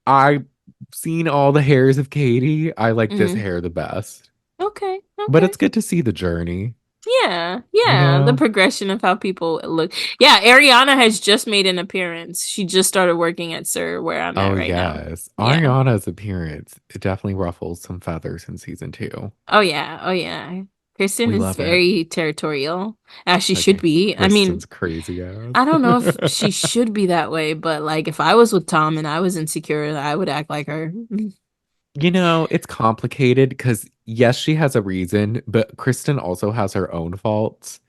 I've seen all the hairs of Katie. I like this Hmm. hair the best. Okay, But okay. it's good to see the journey, Yeah, you yeah, the know? progression of how people look. Yeah, Ariana has just made an appearance. She just started working at Sir, where I'm Oh, at right now. yes. Yeah. Ariana's appearance, it definitely ruffles some feathers in season two. Oh yeah, oh yeah. Kristen We is love it. very territorial, as she should Okay. be. I mean, Kristen's crazy ass. I don't know if she should be that way, but like if I was with Tom and I was insecure, I would act like her. You know, it's complicated because, yes, she has a reason, but Kristen also has her own faults.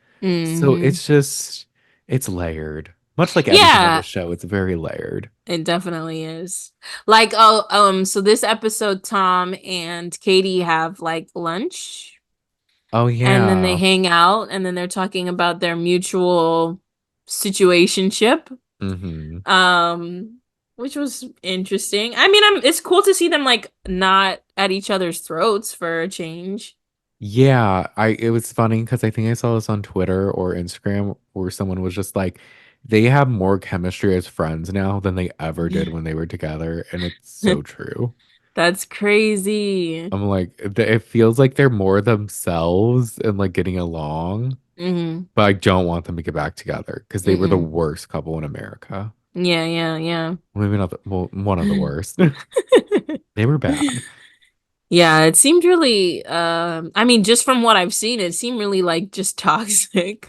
So Hmm. it's just, it's layered. Much like everything on Yeah, the show, it's very layered. it definitely is. Like, oh, so this episode, Tom and Katie have like lunch Oh, and then they yeah. hang out and then they're talking about their mutual situationship. Hmm. Um, which was interesting. I mean, it's cool to see them like not at each other's throats for a change. Yeah, it was funny because I think I saw this on Twitter or Instagram where someone was just like, they have more chemistry as friends now than they ever did when they were together, and it's so true. That's crazy. I'm like, it feels like they're more themselves and like getting along, Hmm. but I don't want them to get back together because they were the Mm-mm. worst couple in America. Yeah, yeah, yeah. Maybe not the, well, one of the worst. They were bad. Yeah, it seemed really I mean just from what I've seen it seemed really like just toxic.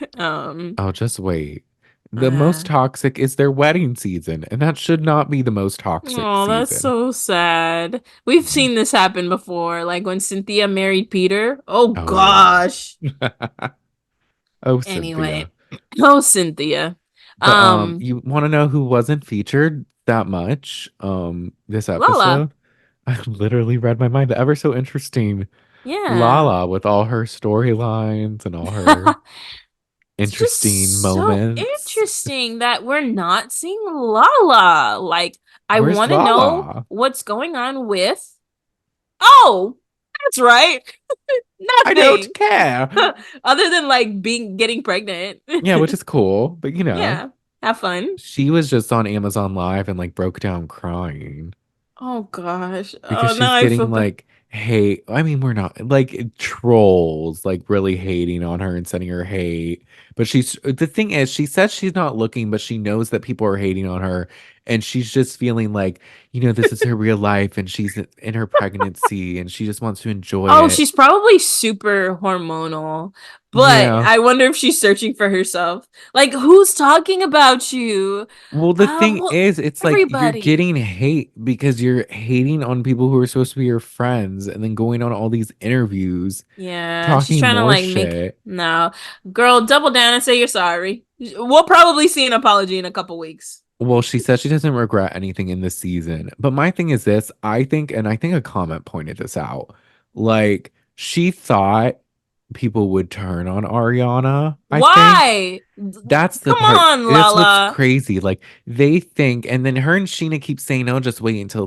Oh, just wait. The most Uh, toxic is their wedding season, and that should not be the most toxic oh, that's season. so sad. We've Yeah. seen this happen before, like when Cynthia married Peter. Oh Oh yeah. gosh. Oh, Anyway. Cynthia. Oh, Cynthia. But Um, you want to know who wasn't featured that much this Lala. episode? I literally read my mind. The ever so interesting Yeah. Lala with all her storylines and all her It's interesting just so moments. interesting that we're not seeing Lala. Like, I Where's want to know Lala? what's going on with. Oh, that's right. I don't Nothing. care. Other than like getting pregnant. Yeah, which is cool, but Yeah. Have fun. she was just on Amazon Live and like broke down crying. Oh gosh. Because Oh, now she's I feel getting bad. like hate. I mean, we're not like trolls, like really hating on her and sending her hate. But the thing is, she says she's not looking, but she knows that people are hating on her. and she's just feeling like, this is her real life and she's in her pregnancy and she just wants to enjoy Oh, it. she's probably super hormonal, but Yeah. I wonder if she's searching for herself. Like, who's talking about you? Well, the thing Well, is, it's like you're everybody. getting hate because you're hating on people who are supposed to be your friends and then going on all these interviews Yeah, she's talking trying to more like make shit. no. Girl, double down and say you're sorry. We'll probably see an apology in a couple weeks. Well, she says she doesn't regret anything in this season. But my thing is this, and I think a comment pointed this out. Like, she thought people would turn on Ariana, I think. Why? That's the Come part. on, That's what's Lala. crazy. Like, they think, and then her and Sheena keep saying, no, just wait until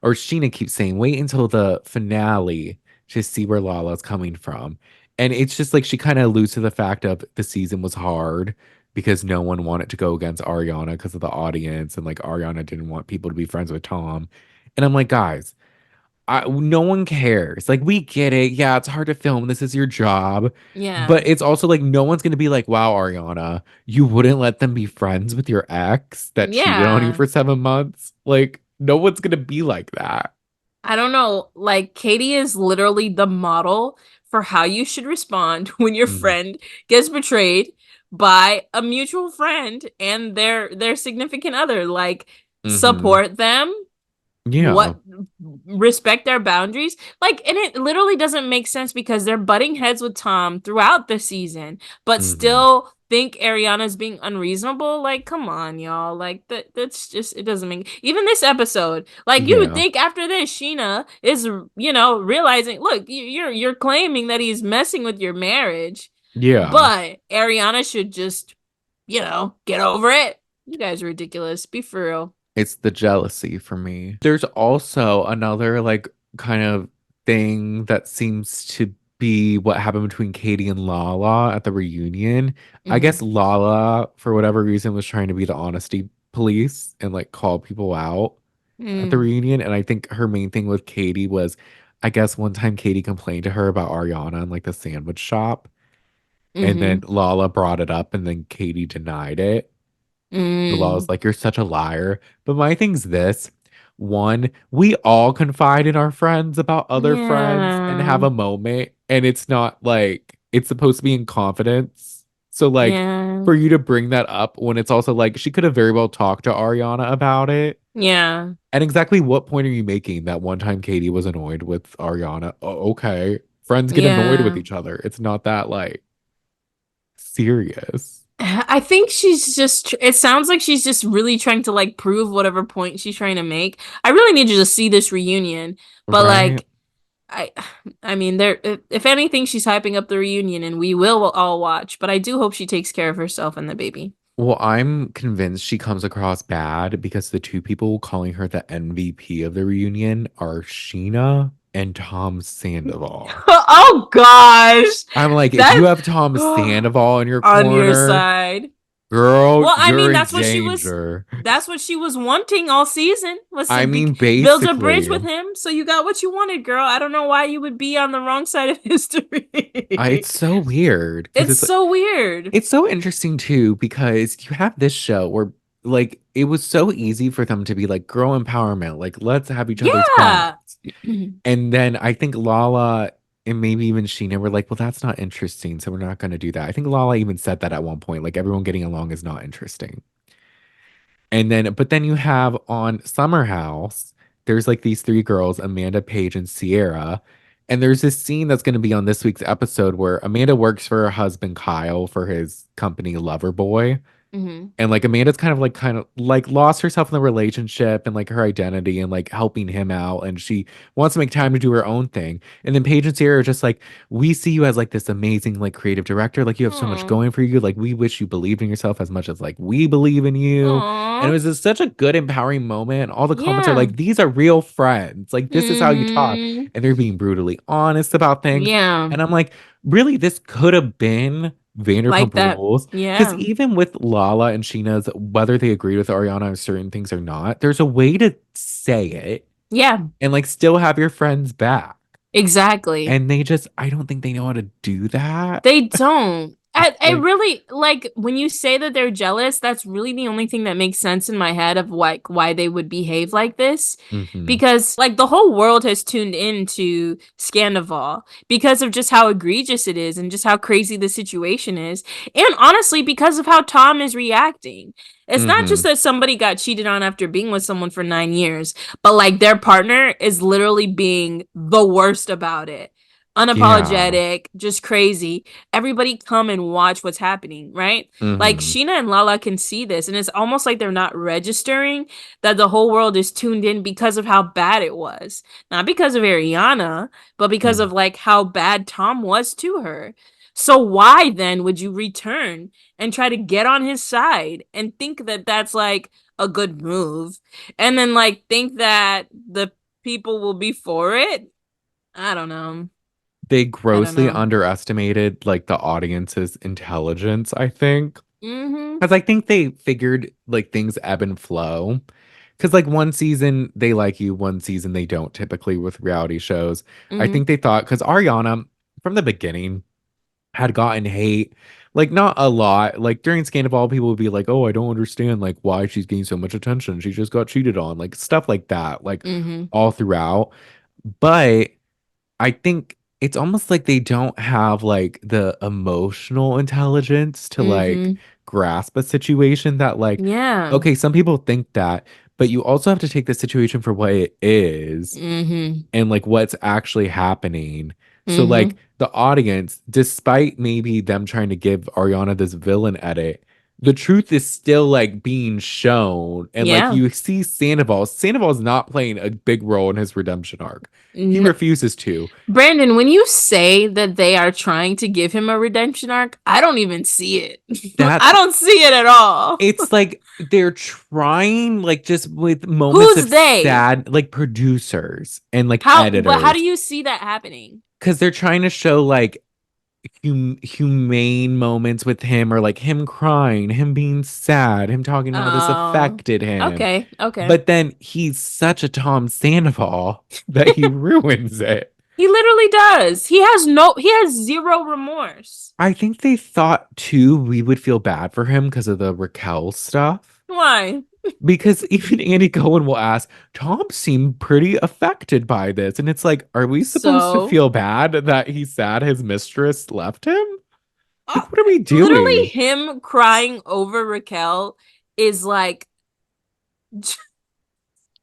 or Sheena keeps saying, wait until the finale to see where Lala's coming from. And it's just like she kind of alludes to the fact of the season was hard because no one wanted to go against Ariana because of the audience. And like Ariana didn't want people to be friends with Tom. And I'm like, guys, no one cares. Like, we get it. Yeah, it's hard to film. This is your job. Yeah. But it's also like, no one's going to be like, wow, Ariana, you wouldn't let them be friends with your ex that cheated on you Yeah. for 7 months? Like, no one's going to be like that. I don't know. Like Katie is literally the model for how you should respond when your Mm-hmm. friend gets betrayed by a mutual friend and their significant other. Like Mm-hmm. support them, Yeah. what respect their boundaries. Like, and it literally doesn't make sense because they're butting heads with Tom throughout the season, but Mm-hmm. still think Ariana's being unreasonable. Like, come on, y'all. Like that's just it doesn't make even this episode. Like you would Yeah. think after this, Sheena is, realizing, look, you're claiming that he's messing with your marriage, Yeah. but Ariana should just, get over it. You guys are ridiculous. Be for real. It's the jealousy for me. There's also another like kind of thing that seems to be what happened between Katie and Lala at the reunion. I Mm-hmm. guess Lala, for whatever reason, was trying to be the honesty police and like call people out at the Mm. reunion. And I think her main thing with Katie was, I guess one time Katie complained to her about Ariana in like the sandwich shop. And then Mm-hmm. Lala brought it up and then Katie denied it. The law is Mm. like, you're such a liar. But my thing's this. One, we all confide in our friends about other friends and have Yeah. a moment, and it's not like it's supposed to be in confidence. So, like, Yeah. for you to bring that up when it's also like she could have very well talked to Ariana about it. Yeah. And exactly what point are you making that one time Katie was annoyed with Ariana? Oh, okay. Friends get annoyed with Yeah. each other. It's not that like serious. I think she's just, it sounds like she's just really trying to like prove whatever point she's trying to make. I really need you to see this reunion, but Right? like, I, I mean, there, if anything, she's hyping up the reunion and we will all watch, but I do hope she takes care of herself and the baby. Well, I'm convinced she comes across bad because the two people calling her the MVP of the reunion are Sheena and Tom Sandoval. Oh gosh. I'm like, if you That have Tom Sandoval in your on your corner, side. girl, Well, I you're mean, in danger. that's what she was wanting all season was I to mean, build a bridge basically, with him. So you got what you wanted, girl. I don't know why you would be on the wrong side of it's history. so weird because It's so weird. it's so interesting too because you have this show where like it was so easy for them to be like girl empowerment, like let's have each other's Yeah. backs. And then I think Lala and maybe even Sheena were like, well, that's not interesting. So we're not going to do that. I think Lala even said that at one point, like everyone getting along is not interesting. And then, but then you have on Summer House, there's like these three girls, Amanda, Paige, and Sierra. And there's this scene that's going to be on this week's episode where Amanda works for her husband, Kyle, for his company, Loverboy. Hmm. And like Amanda's kind of like lost herself in the relationship and like her identity and like helping him out. And she wants to make time to do her own thing. And then Paige and Sierra are just like, we see you as like this amazing like creative director. Like you have so much Aw. going for you. Like we wish you believed in yourself as much as like we believe in you. And it Aw. was just such a good empowering moment. And all the comments are Yeah. like, these are real friends. Like this is how you talk. Hmm. And they're being brutally honest about things. Yeah. And I'm like, really, this could have been Like Vanderpump that. Rules. Because Yeah. even with Lala and Sheena's, whether they agreed with Ariana on certain things or not, there's a way to say it Yeah. and like still have your friends back. Exactly. And they just, I don't think they know how to do that. They don't. I Like, really like when you say that they're jealous, that's really the only thing that makes sense in my head of like why they would behave like this. hmm Because like the whole world has tuned into Scandival because of just how egregious it is and just how crazy the situation is. And honestly, because of how Tom is reacting. It's not just hmm that somebody got cheated on after being with someone for 9 years, but like their partner is literally being the worst about it. Yeah. Unapologetic, just crazy. Everybody come and watch what's happening, right? Like hmm Sheena and Lala can see this, and it's almost like they're not registering that the whole world is tuned in because of how bad it was. Not because of Ariana, but because of like how bad Tom was to her. So why then would you return and try to get on his side and think that that's like a good move and then like think that the people will be for it? I don't know. They I don't grossly know. underestimated like the audience's intelligence, I think. Mm-hmm. Because I think they figured like things ebb and flow. Because like one season they like you, one season they don't, typically with reality shows. I Mm-hmm. think they thought because Ariana from the beginning had gotten hate, like not a lot. Like during Scandal, people would be like, "Oh, I don't understand like why she's getting so much attention. She just got cheated on," like stuff like that, like Mm-hmm. all throughout. But I think it's almost like they don't have like the emotional intelligence to like Mm-hmm. grasp a situation that like Yeah. okay, some people think that, but you also have to take the situation for what it is Mm-hmm. and like what's actually happening. So Mm-hmm. like the audience, despite maybe them trying to give Ariana this villain edit, the truth is still like being shown. And like Yeah. you see Sandoval, Sandoval's not playing a big role in his redemption arc. He N refuses to. Brandon, when you say that they are trying to give him a redemption arc, I don't even see it. I That's don't see it at all. it's like they're trying like just with moments Who's of they? sad like producers and like How do editors you see that happening? because they're trying to show like humane moments with him or like him crying, him being sad, him talking about how this Oh, affected him. okay, okay. But then he's such a Tom Sandoval that he ruins it. He literally does. He has zero remorse. I think they thought too we would feel bad for him because of the Raquel stuff. Why? Because even Andy Cohen will ask, Tom seemed pretty affected by this. And it's like, are we supposed to So, feel bad that he's sad his mistress left him? uh, Like, what are we literally doing? him crying over Raquel is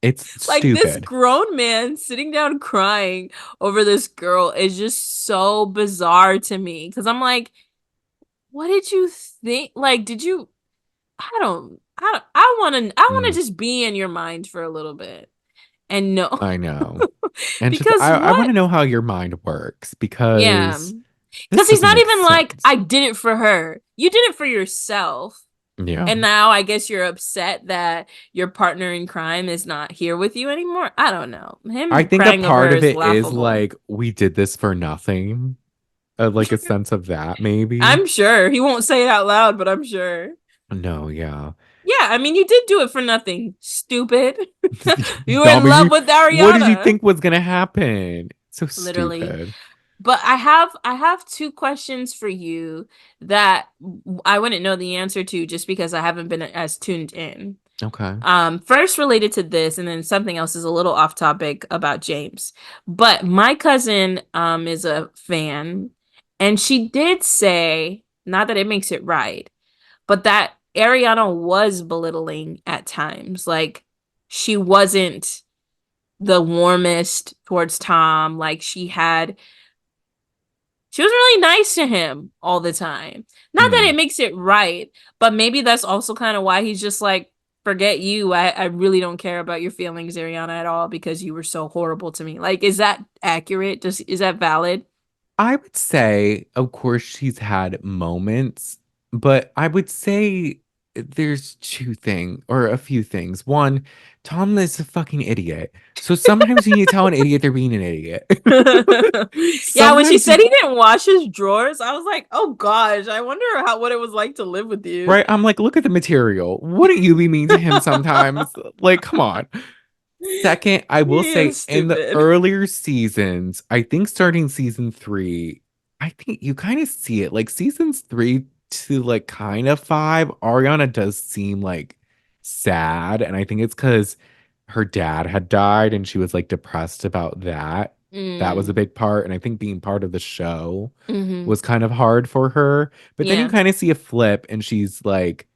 It's like this stupid. grown man sitting down crying over this girl is just so bizarre to me because I'm like, what did you think? Like, did you I want Mm, to just be in your mind for a little bit and know I know. And just, because I want what? to know how your mind works Yeah. because this Because he's doesn't not make even like, sense. I did it for her. You did it for yourself. Yeah. And now I guess you're upset that your partner in crime is not here with you anymore. I don't know. I Him think a crying over part her of is it is laughable. like, we did this for nothing. Like a sense of that, maybe. I'm sure. He won't say it out loud, but I'm sure. No, yeah. Yeah, I mean, you did do it for nothing. Stupid. You were in love Dummy. with What did you Ariana. think was gonna happen? So Literally. stupid. But I have two questions for you that I wouldn't know the answer to just because I haven't been as tuned in. Okay. First related to this, and then something else is a little off topic about James. But my cousin is a fan, and she did say, not that it makes it right, but that Ariana was belittling at times. Like she wasn't the warmest towards Tom. Like she was really nice to him all the time. Not that Mm. it makes it right, but maybe that's also kind of why he's just like, forget you. I really don't care about your feelings, Ariana, at all because you were so horrible to me. Like, is that accurate? Is that valid? I would say, of course, she's had moments, but I would say there's two things or a few things. One, Tom is a fucking idiot. So sometimes you need to tell an idiot they're being an idiot. Yeah, when she Sometimes said you, he didn't wash his drawers, I was like, oh gosh, I wonder what it was like to live with you. right? I'm like, look at the material. Wouldn't you be mean to him sometimes? Like, come on. Second, I will He say is in the stupid. earlier seasons, I think starting season 3, I think you kind of see it like seasons 3 to like kind of 5. Ariana does seem like sad, and I think it's because her dad had died and she was like depressed about that. That was a Mm. big part, and I think being part of the show Hmm. was kind of hard for her. But then you Yeah. kind of see a flip, and she's like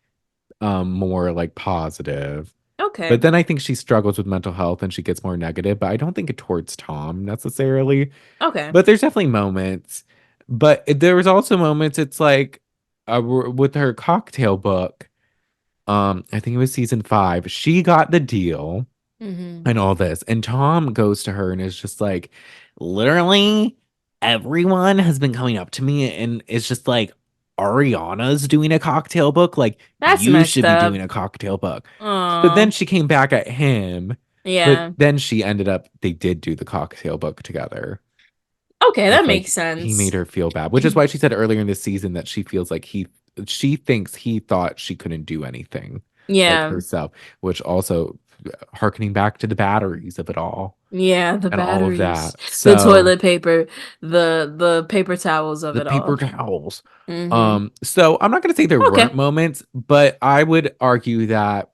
more like positive. But Okay. then I think she struggles with mental health and she gets more negative, but I don't think it towards Tom necessarily. Okay. But there's definitely moments. But there was also moments it's like with her cocktail book, I think it was season 5, she got the deal Hmm. and all this. And Tom goes to her and is just like, literally, everyone has been coming up to me and it's just like, Ariana's doing a cocktail book. Like, That's you messed should be up. doing a cocktail book. So then Oh, she came back at him, but yeah. then she ended up, they did do the cocktail book together. Okay, that It's makes like he made sense. her feel bad, which is why she said earlier in the season that she feels like she thinks he thought she couldn't do anything like Yeah. herself, which also harkening back to the batteries of it all Yeah, the and all of batteries, that. the So toilet paper, the paper towels of the it paper all. towels. Hmm. So I'm not going to say there weren't Okay. moments, but I would argue that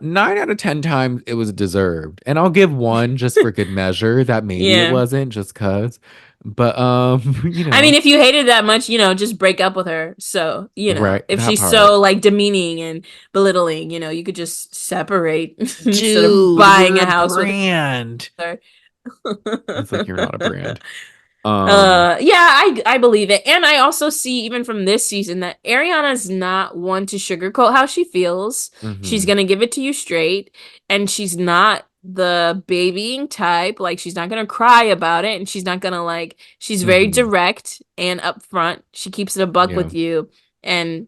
9 out of 10 times it was deserved. And I'll give one just for good measure that maybe it Yeah. wasn't just cuz. But you I mean, know, if you hated that much, just break up with her. So, right, if that she's so part. like demeaning and belittling, you could just separate instead of Dude, buying we're a a house with brand. her. It's like you're not a brand. Um, Yeah, I believe it. And I also see even from this season that Ariana's not one to sugarcoat how she feels. She's mhm, gonna give it to you straight, and she's not the babying type. Like she's not gonna cry about it, and she's not gonna she's very mhm. direct and upfront. She keeps it a buck Yeah. with you. And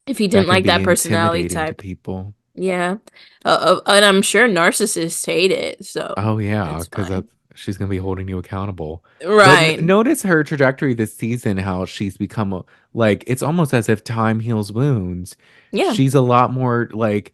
if he That didn't can like be that personality intimidating to type, people. yeah. And I'm sure narcissists hate it, so Oh yeah, it's because fine. she's gonna be holding you accountable. But Right. notice her trajectory this season, how she's become like it's almost as if time heals wounds. Yeah. She's a lot more like,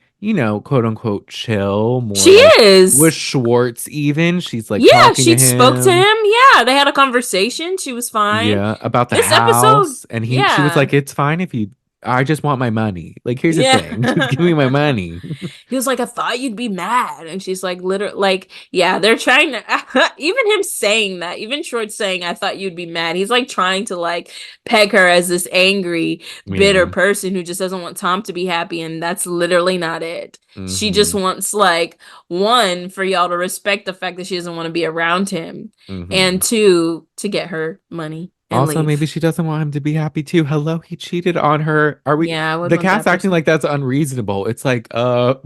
quote unquote chill, She more like with is. Schwartz even. She's like Yeah, talking to she spoke to him. him. Yeah, they had a conversation. She was fine. Yeah, about the This episode, house. And she was yeah. like, it's fine if you, I just want my money. Like, here's the Yeah. thing, just give me my money. He was like, I thought you'd be mad. And she's like, literally, yeah, they're trying to, even him saying that, even Short saying, I thought you'd be mad. He's like trying to peg her as this angry, bitter Yeah. person who just doesn't want Tom to be happy. And that's literally not it. She just Mm-hmm. wants, one, for y'all to respect the fact that she doesn't want to be around him, Mm-hmm. and two, to get her money and Also, maybe leave. she doesn't want him to be happy too. Hello, he cheated on her. Are we Yeah, I would the want cast that acting person. like that's unreasonable? It's like,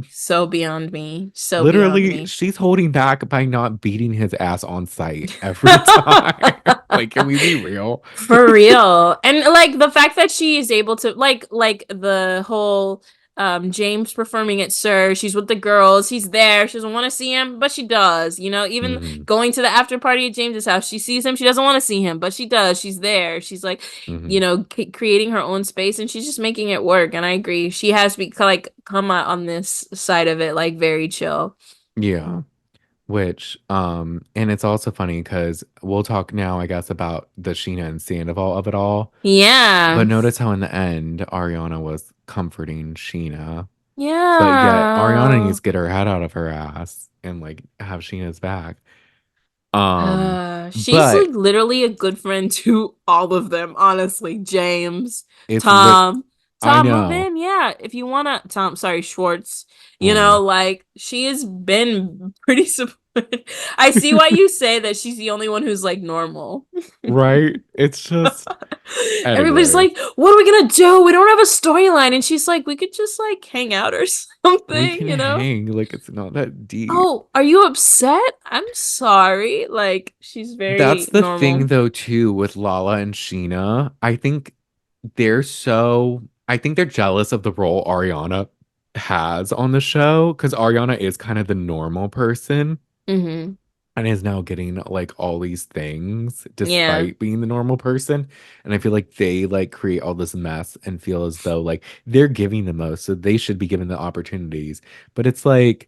So beyond me. So beyond literally, me. she's holding back by not beating his ass on site every time. Like, can we be real? For real. And the fact that she is able to like the whole James performing at Sir, she's with the girls, he's there, she doesn't want to see him, but she does. Even Hmm. going to the after party at James's house, she sees him, she doesn't want to see him, but she does. She's there. She's like, Hmm. creating her own space, and she's just making it work. And I agree. She has come out on this side of it very chill. Yeah. Which, and it's also funny because we'll talk now, I guess, about the Sheena and Sandoval of it all. But Yeah. notice how in the end, Ariana was comforting Sheena. But yet, Ariana needs Yeah. to get her head out of her ass and like have Sheena's back. She's But literally a good friend to all of them, honestly. James, it's lit. Tom, I Tom, move know. in. Yeah, if you wanna, Tom, sorry, Schwartz. Mm. She has been pretty supportive. I see why you say that she's the only one who's normal. Right? It's just, Everybody's anyways, like, what are we gonna do? We don't have a storyline. And she's like, we could just hang out or we can something. hang. Like, it's not that deep. Oh, are you upset? I'm sorry. She's That's very the thing, normal. though, too, with Lala and Sheena. I think they're jealous of the role Ariana has on the show because Ariana is kind of the normal person Hmm. and is now getting like all these things Yeah. despite being the normal person. And I feel like they like create all this mess and feel as though like they're giving the most, so they should be given the opportunities. But it's like,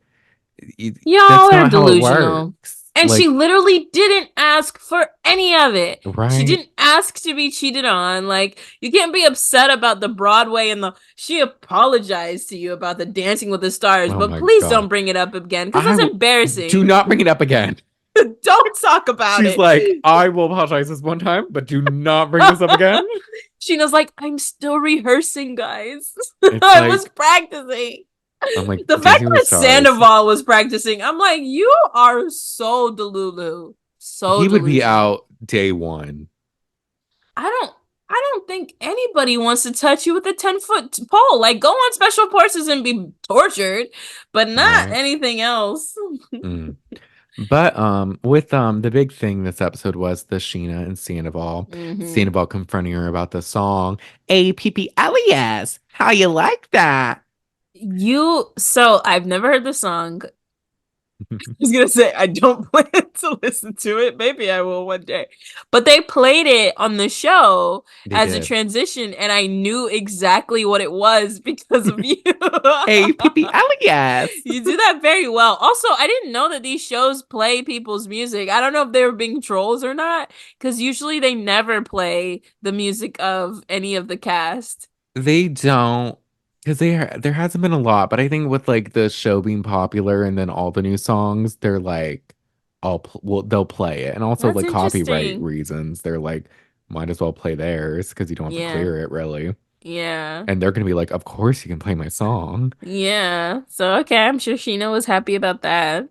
Y'all that's are not how it delusional. works. And she Like, literally didn't ask for any of it. She right? didn't ask to be cheated on. Like, you can't be upset about the Broadway and the. She apologized to you about the Dancing with the Stars, Oh but my please don't God. bring it up again because I it's w- do embarrassing. not bring it up again. Don't talk about She's it. like, I will apologize this one time, but do not bring this up again. Sheena's like, I'm still rehearsing, guys. It's I was like, practicing. I'm like, The fact Dancing with the that Stars. Sandoval was practicing, I'm like, you are so delulu. So He would be delusional. out day one. I don't I don't think anybody wants to touch you with a 10-foot pole. Like go on special forces and be tortured, but not Right. anything else. Mm. But with the big thing this episode was the Sheena and Sandoval. Hmm. Sandoval confronting her about the song APPLES. How you like that? So I've never heard the song. Was gonna say I don't plan to listen to it. Maybe I will one day. But they played it on the show They as a did. transition, and I knew exactly what it was because of you. APPLES. You do that very well. Also, I didn't know that these shows play people's music. I don't know if they were being trolls or not, because usually they never play the music of any of the cast. They don't, because there hasn't been a lot, but I think with like the show being popular and then all the new songs, they're like, well, they'll play it, and also That's like copyright interesting. reasons, they're like, might as well play theirs because you don't have to Yeah. clear it really, Yeah. and they're gonna be like, of course you can play my song. Yeah. So okay, I'm sure Sheena was happy about that.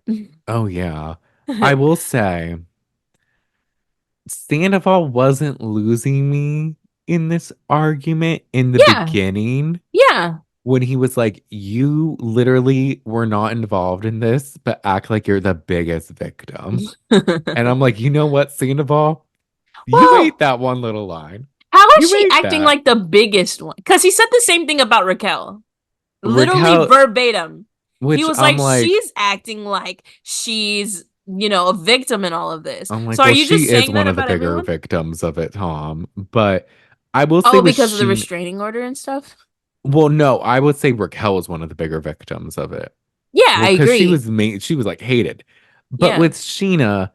Oh yeah, I will say, Sandoval wasn't losing me in this argument in the Yeah. beginning Yeah. when he was like, you literally were not involved in this, but act like you're the biggest victim. And I'm like, you know what, Sandoval? You ate Well, that one little line. how is You she ate acting that. like the biggest one? Because he said the same thing about Raquel. Literally Raquel, verbatim. He which was like, she's acting like she's, a victim in all of this. I'm So like, are well, you she just is saying one that of the about bigger everyone? victims of it, Tom. But I will say Oh, with because of the Sheen, restraining order and stuff? well, no, I would say Raquel is one of the bigger victims of it. Yeah, Well, I because agree. she was like hated. But Yeah. with Sheena,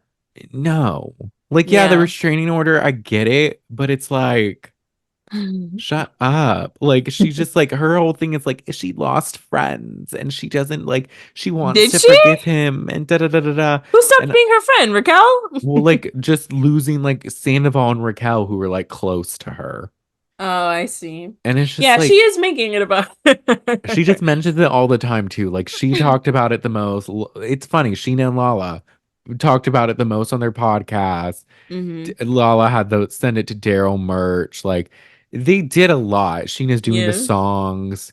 no. Like, yeah, the Yeah. restraining order, I get it, but it's like, shut up. Like, she's just like, her whole thing is like, she lost friends and she doesn't like, she wants Did to she? forgive him and da da da da da. Who stopped And being her friend? Raquel? well, like, just losing like Sandoval and Raquel, who were like close to her. Oh, I see. And it's just Yeah, she like, is making it about she just her. mentions it all the time too. Like she talked about it the most. It's funny. Sheena and Lala talked about it the most on their podcast. Hmm. Lala had the send it to Daryl merch. Like they did a lot. Sheena's doing the Yeah. songs.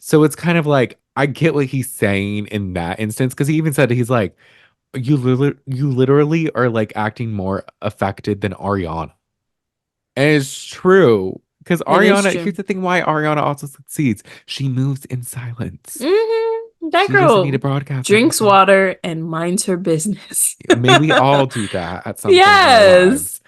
So it's kind of like I get what he's saying in that instance because he even said he's like you literally are like acting more affected than Ariana. And it's true. Because It is Ariana, here's true. the thing why Ariana also succeeds. She moves in silence. That She doesn't need to girl broadcast drinks everything. water and minds her business. May we all do that at some point in our Yes. lives.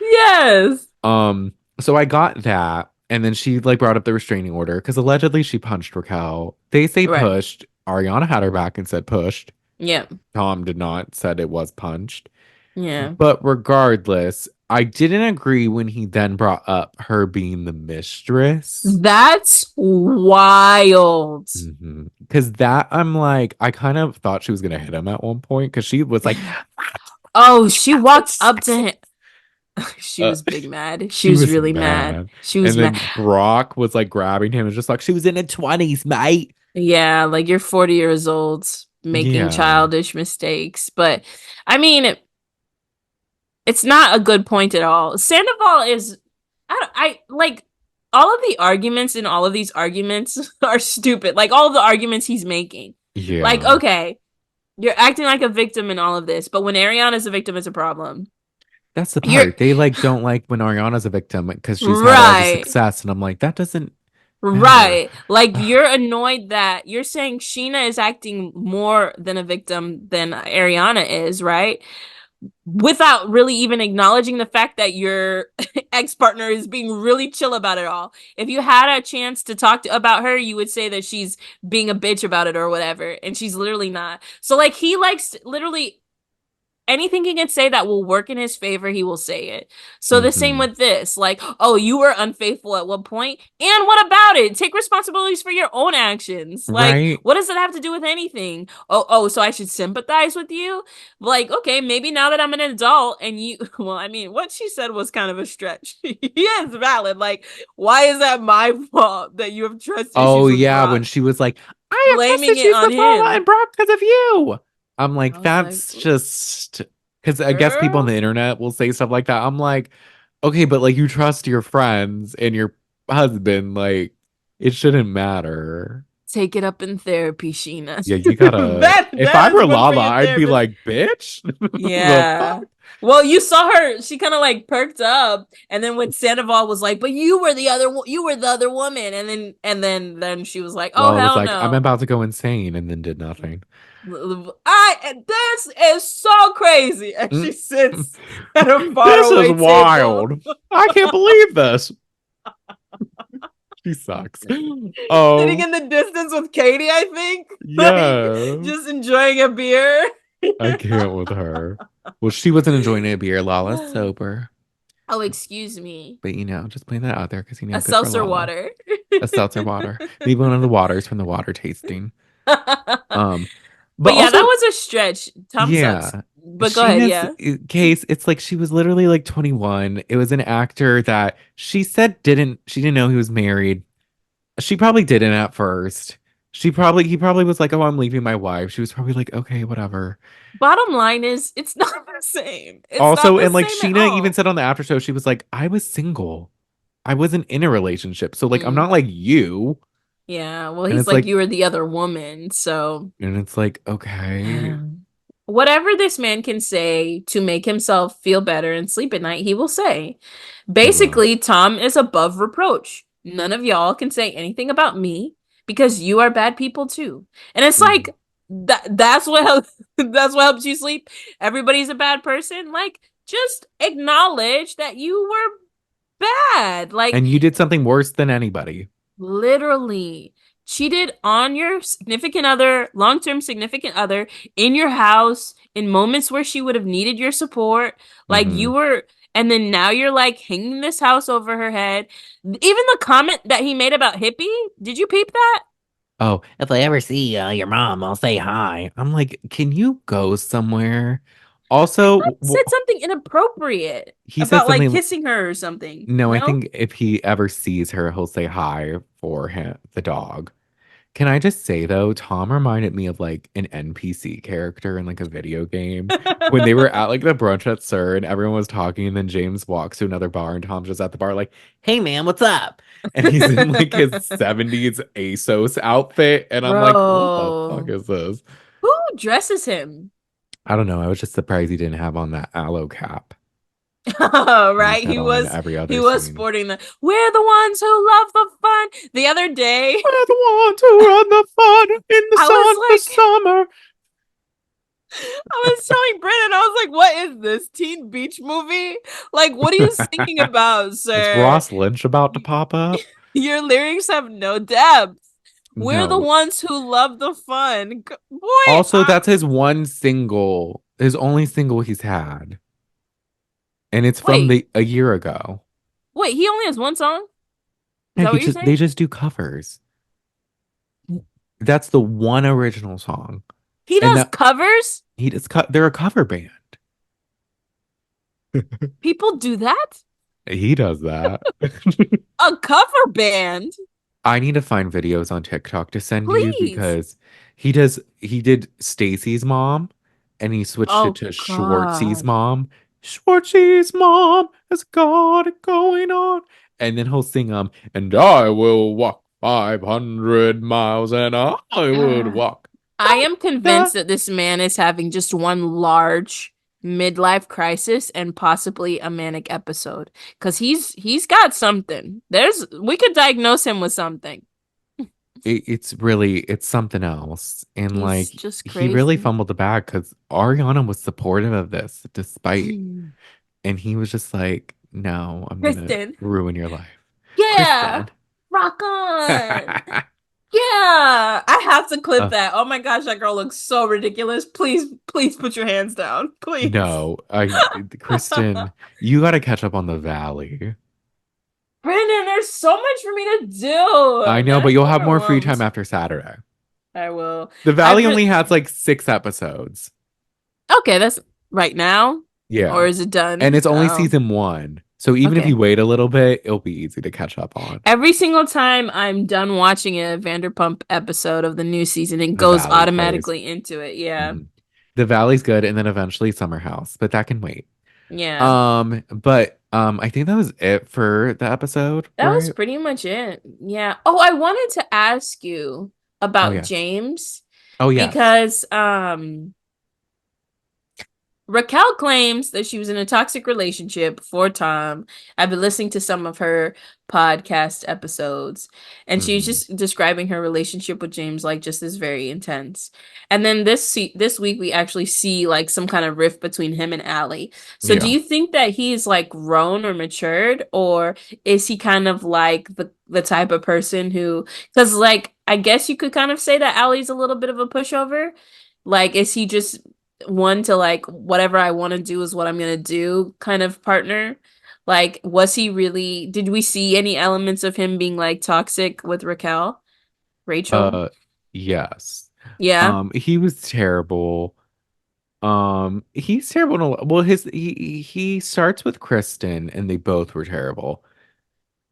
Yes. So I got that, and then she like brought up the restraining order because allegedly she punched Raquel. They say Right. pushed. Ariana had her back and said pushed. Yeah. Tom did not, said it was punched. Yeah. But regardless, I didn't agree when he then brought up her being the mistress. That's wild. Because that I'm like, I kind of thought she was gonna hit him at one point because she was like, Oh, she walked up to him. She uh, was big mad. She she was was really mad. mad. She was And mad. then Brock was like grabbing him and just like, she was in her 20s, mate. Yeah, like you're 40 years old making Yeah. childish mistakes. But I mean, it's not a good point at all. Sandoval is, I like all of the arguments in all of these arguments are stupid. Like all of the arguments he's making. Like, Yeah. okay, you're acting like a victim in all of this, but when Ariana's a victim, it's a problem. That's the You're part. They like don't like when Ariana's a victim because she's had all the right. success. And I'm like, that doesn't matter. Right. Like you're annoyed that you're saying Sheena is acting more than a victim than Ariana is, right? Without really even acknowledging the fact that your ex-partner is being really chill about it all. If you had a chance to talk about her, you would say that she's being a bitch about it or whatever, and she's literally not. So like he likes literally anything he can say that will work in his favor, he will say it. So the same Hmm. with this. Like, oh, you were unfaithful at one point, and what about it? Take responsibilities for your own actions. Like, Right? what does it have to do with anything? Oh, so I should sympathize with you? Like, okay, maybe now that I'm an adult and you, well, I mean, what she said was kind of a stretch. Yeah, it's valid. Like, why is that my fault that you have trust Oh issues with yeah, when Brock? she was like, I have trust Blaming it issues on with Lala him. and Brock because of you. I'm I like, was like, that's just because I guess people on girl, the internet will say stuff like that. I'm like, okay, but like you trust your friends and your husband, like it shouldn't matter. take it up in therapy, Sheena. Yeah, you gotta. If I That is were good for Lala, your I'd be therapist. like, bitch, the fuck? Yeah. Well, you saw her. She kind of like perked up, and then when Sandoval was like, "But you were the other, you were the other woman," and then she was like, "Oh Lala was hell like, I'm no." about to go insane, and then did nothing. This is so crazy, and she Mm. sits at a This is faraway table, wild. I can't believe this. She sucks. sitting Oh, in the distance with Katie. I think, like, yeah. just enjoying a beer. I can't with her. Well, she wasn't enjoying a beer. Lala's sober. Oh, excuse me. But just putting that out there because A good for seltzer Lala. water. A seltzer water. Maybe one of the waters from the water tasting. But Um, but yeah, that also, was a stretch. Tom sucks. yeah, But go ahead, Sheena's yeah. case, it's like she was literally like 21. It was an actor that she didn't know he was married. She probably didn't at first. He probably was like, oh, I'm leaving my wife. She was probably like, okay, whatever. Bottom line is, it's not the same. It's not Also, the and like same at Sheena even all. said on the after show, she was like, I was single. I wasn't in a relationship. So like I'm Mm. not like you. Yeah, well, And he's like, you were the other woman, so it's like, okay. whatever this man can say to make himself feel better and sleep at night, he will say. He will. Basically, Tom is above reproach. None of y'all can say anything about me because you are bad people too. And it's Mhm. like that's what that's what helps you sleep. Everybody's a bad person. Like, just acknowledge that you were bad. Like, And you did something worse than anybody. literally cheated on your significant other, long-term significant other, in your house in moments where she would have needed your support. Like, Hmm. you were, and then now you're like hanging this house over her head. Even the comment that he made about Hippie, did you peep that? Oh, if I ever see your mom, I'll say hi. I'm like, can you go somewhere? I Also, thought he said something inappropriate he said about like something. kissing her or something. No, I No? think if he ever sees her, he'll say hi for him, the dog. Can I just say though, Tom reminded me of like an NPC character in like a video game when they were at like the brunch at Sir and everyone was talking, and then James walks to another bar and Tom's just at the bar like, "Hey man, what's up?" And he's in like his 70s ASOS outfit, and I'm like, "What the fuck Bro, is this?" who dresses him? I don't know. I was just surprised he didn't have on that aloe cap that he's Right, had he on in was every he other was scene. sporting the we're the ones who love the fun. The other day, We're the ones who run the fun in the I sun for was like, summer. I was telling Brennan, I was like, what is this Teen Beach movie? Like, what are you singing about, Is sir? Ross Lynch about to pop up? Your lyrics have no depth. We're the No. ones who love the fun. Boy, Also, that's his one single, his only single he's had, and it's from wait, the a year ago. wait, he only has one song? Is Yeah, that what you're they saying? just do covers. That's the one original song, He and does that covers? they're a cover band. People do that? He does that. A cover band? I need to find videos on TikTok to send you Please. because he did Stacy's mom and he switched it Oh to Schwartzy's God. mom. Schwartzy's mom has got it going on. And then he'll sing and I will walk 500 miles and I would walk. I Da, am da. convinced that this man is having just one large midlife crisis and possibly a manic episode because he's got something. We could diagnose him with something. It's something else. And He's like just he really crazy. fumbled the bag because Ariana was supportive of this despite. And he was just like, no, I'm gonna Kristen. ruin your life. Yeah. Kristen. Rock on. Yeah, I have to clip Uh, that. Oh my gosh, that girl looks so ridiculous. Please, please put your hands down. Please. no, Kristen, you got to catch up on the Valley. Brandon, there's so much for me to I do know, that but I'm you'll have more free time overwhelmed. after Saturday. I will. The I've Valley re only has like 6 episodes. Okay, that's right now, or Yeah. is it And done? it's only Oh, season one. So even if you okay. wait a little bit, it'll be easy to catch up on. Every single time I'm done watching a Vanderpump episode of the new season, it The goes Valley plays. automatically into it. Yeah. Mhm. The Valley's good, and then eventually Summer House, but that can wait. Yeah. I think that was it for the episode, That was right? pretty much it. Yeah. Oh, I wanted to ask you Oh about yes. James Oh yes. because Raquel claims that she was in a toxic relationship before Tom. I've been listening to some of her podcast episodes, and she's Hmm. just describing her relationship with James like just as very intense. And then this week we actually see like some kind of rift between him and Allie. So do Yeah. you think that he's like grown or matured, or is he kind of like the type of person who, because like I guess you could kind of say that Allie's a little bit of a pushover. Like, is he just one to like whatever I want to do is what I'm gonna do kind of partner? Like, was he really, did we see any elements of him being like toxic with Rachel? Uh, yes. Yeah. He was terrible. He's terrible in a lot. Well, he starts with Kristen, and they both were terrible.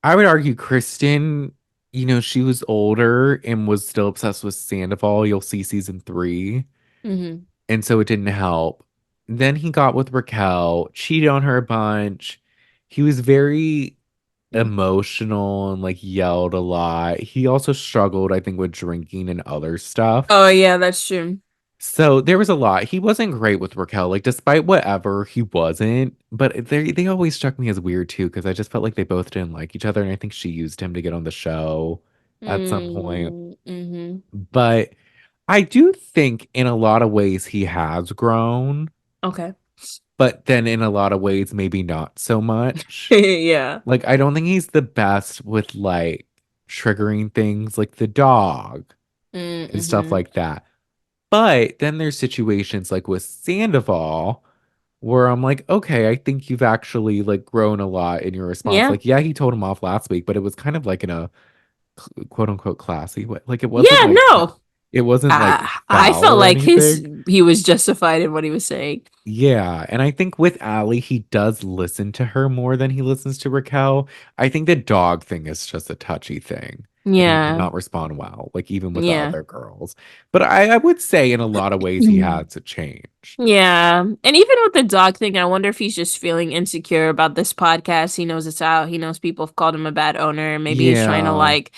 I would argue Kristen, she was older and was still obsessed with Sandoval. You'll see season 3. Hmm. And so it didn't help. Then he got with Raquel, cheated on her a bunch. He was very emotional and like yelled a lot. He also struggled, I think, with drinking and other stuff. Oh yeah, that's true. So there was a lot. He wasn't great with Raquel, like despite whatever, he wasn't. But they always struck me as weird too, because I just felt like they both didn't like each other, and I think she used him to get on the show at some point. Mm-hmm. But I do think in a lot of ways he has grown, Okay. but then in a lot of ways maybe not so much. Yeah. Like I don't think he's the best with like triggering things like the dog and stuff Mm-hmm. like that. But then there's situations like with Sandoval where I'm like, okay, I think you've actually like grown a lot in your response. Yeah. Like, yeah, he told him off last week, but it was kind of like in a quote unquote classy way. Like Yeah, no. it wasn't like I foul felt or like anything. he was justified in what he was saying. Yeah, and I think with Allie, he does listen to her more than he listens to Raquel. I think the dog thing is just a touchy thing, and he did Yeah. not respond well, like even with the Yeah. other girls. But I would say in a lot of ways he has changed. Yeah. And even with the dog thing, I wonder if he's just feeling insecure about this podcast. He knows it's out. He knows people have called him a bad owner. Maybe he's trying to Yeah, like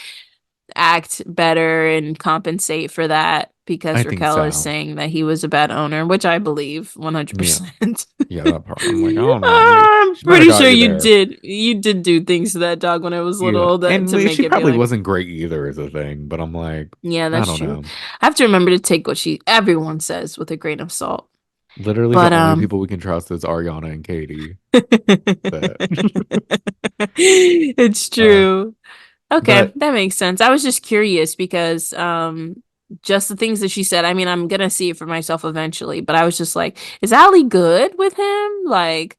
act better and compensate for that because I think Raquel is so. saying that he was a bad owner, which I believe Yeah, 100%. yeah, that part. I'm like, oh no, I'm she might have pretty got sure you there. you did do things to that dog when it was Yeah, little that and to make she it be probably like, wasn't great either as a thing, but I'm like, yeah, I that's don't true. know. I have to remember to take what she everyone says with a grain of salt. Literally, the But only people we can trust is Ariana and Katie. That, it's uh, true. Okay, but that makes sense. I was just curious because just the things that she said. I mean, I'm gonna see it for myself eventually, but I was just like, is Allie good with him? Like,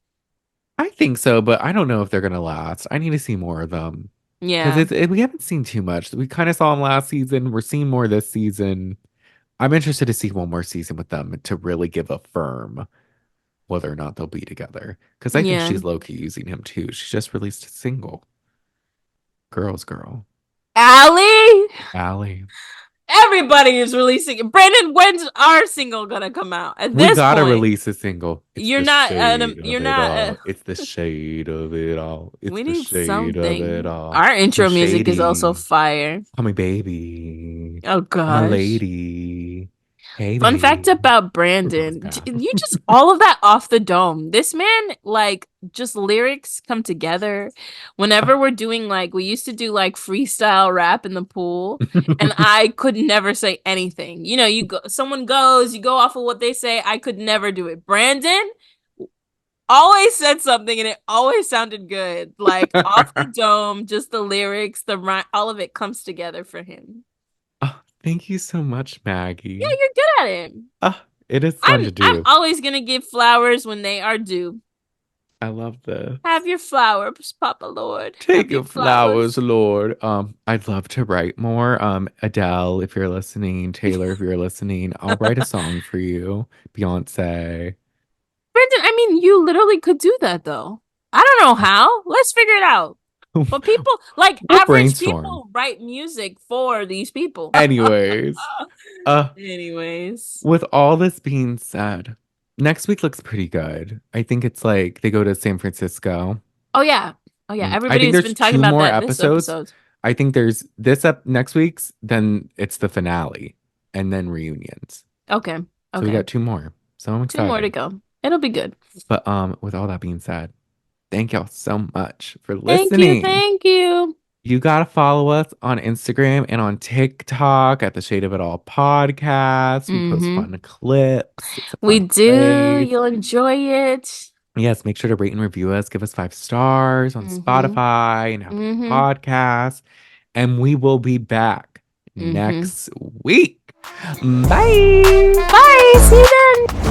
I think so, but I don't know if they're gonna last. I need to see more of them because yeah, we haven't seen too much. We kind of saw them last season. We're seeing more this season. I'm interested to see one more season with them to really give a firm whether or not they'll be together. Because I think yeah. she's low key using him too. She just released a single, "Girls Girl." Allie? Allie, Everybody is releasing it. Brandon, when's our single gonna come out? At we this gotta point, release a single. It's the shade you're of it not. all. It's the shade of it all. It's We the need shade of it something. all. Our So intro music is also shady. fire. Call me baby. Oh I'm a gosh. lady. Hey, Fun fact babe. about We're both Brandon, bad. you just all of that off the dome. This man, like, just lyrics come together. Whenever we're doing like, we used to do like freestyle rap in the pool, and I could never say anything. You know, you go, someone goes, you go off of what they say. I could never do it. Brandon always said something, and it always sounded good. Like off the dome, just the lyrics, the rhyme, all of it comes together for him. Thank you so much, Yeah, Maggie. you're good at it. Ah, it is fun I'm to I'm do. always gonna give flowers when they are due. I love Have this. your flowers, Papa Lord. Take Have your your flowers, flowers. Lord. I'd love to write more. Adele, if you're listening, Taylor, if you're listening, I'll write a song for you. Beyonce. Brendan, I mean, you literally could do that though. I don't know how. Let's figure it out. But people, like We'll average brainstorm. people, write music for these people. Anyways, uh, Anyways. with all this being said, next week looks pretty good. I think it's like they go to San Francisco. Oh yeah. Oh yeah. I think Everybody's there's been talking two about more that this episodes. episode. I think there's this up next week's, then it's the finale, and then reunions. Okay. So we Okay. got two more. So I'm Two more to excited. go. It'll be good. But with all that being said, thank y'all so much for Thank you. listening. Thank you. You gotta follow us on Instagram and on TikTok at the Shade of It All podcast. We post Mm-hmm. fun clips. It's a We fun do. place. You'll enjoy it. Yes, make sure to rate and review us. Give us 5 stars on Mm-hmm. Spotify and Apple Mm-hmm. Podcasts. And we will be back Mm-hmm. next week. Bye. Bye. See you then.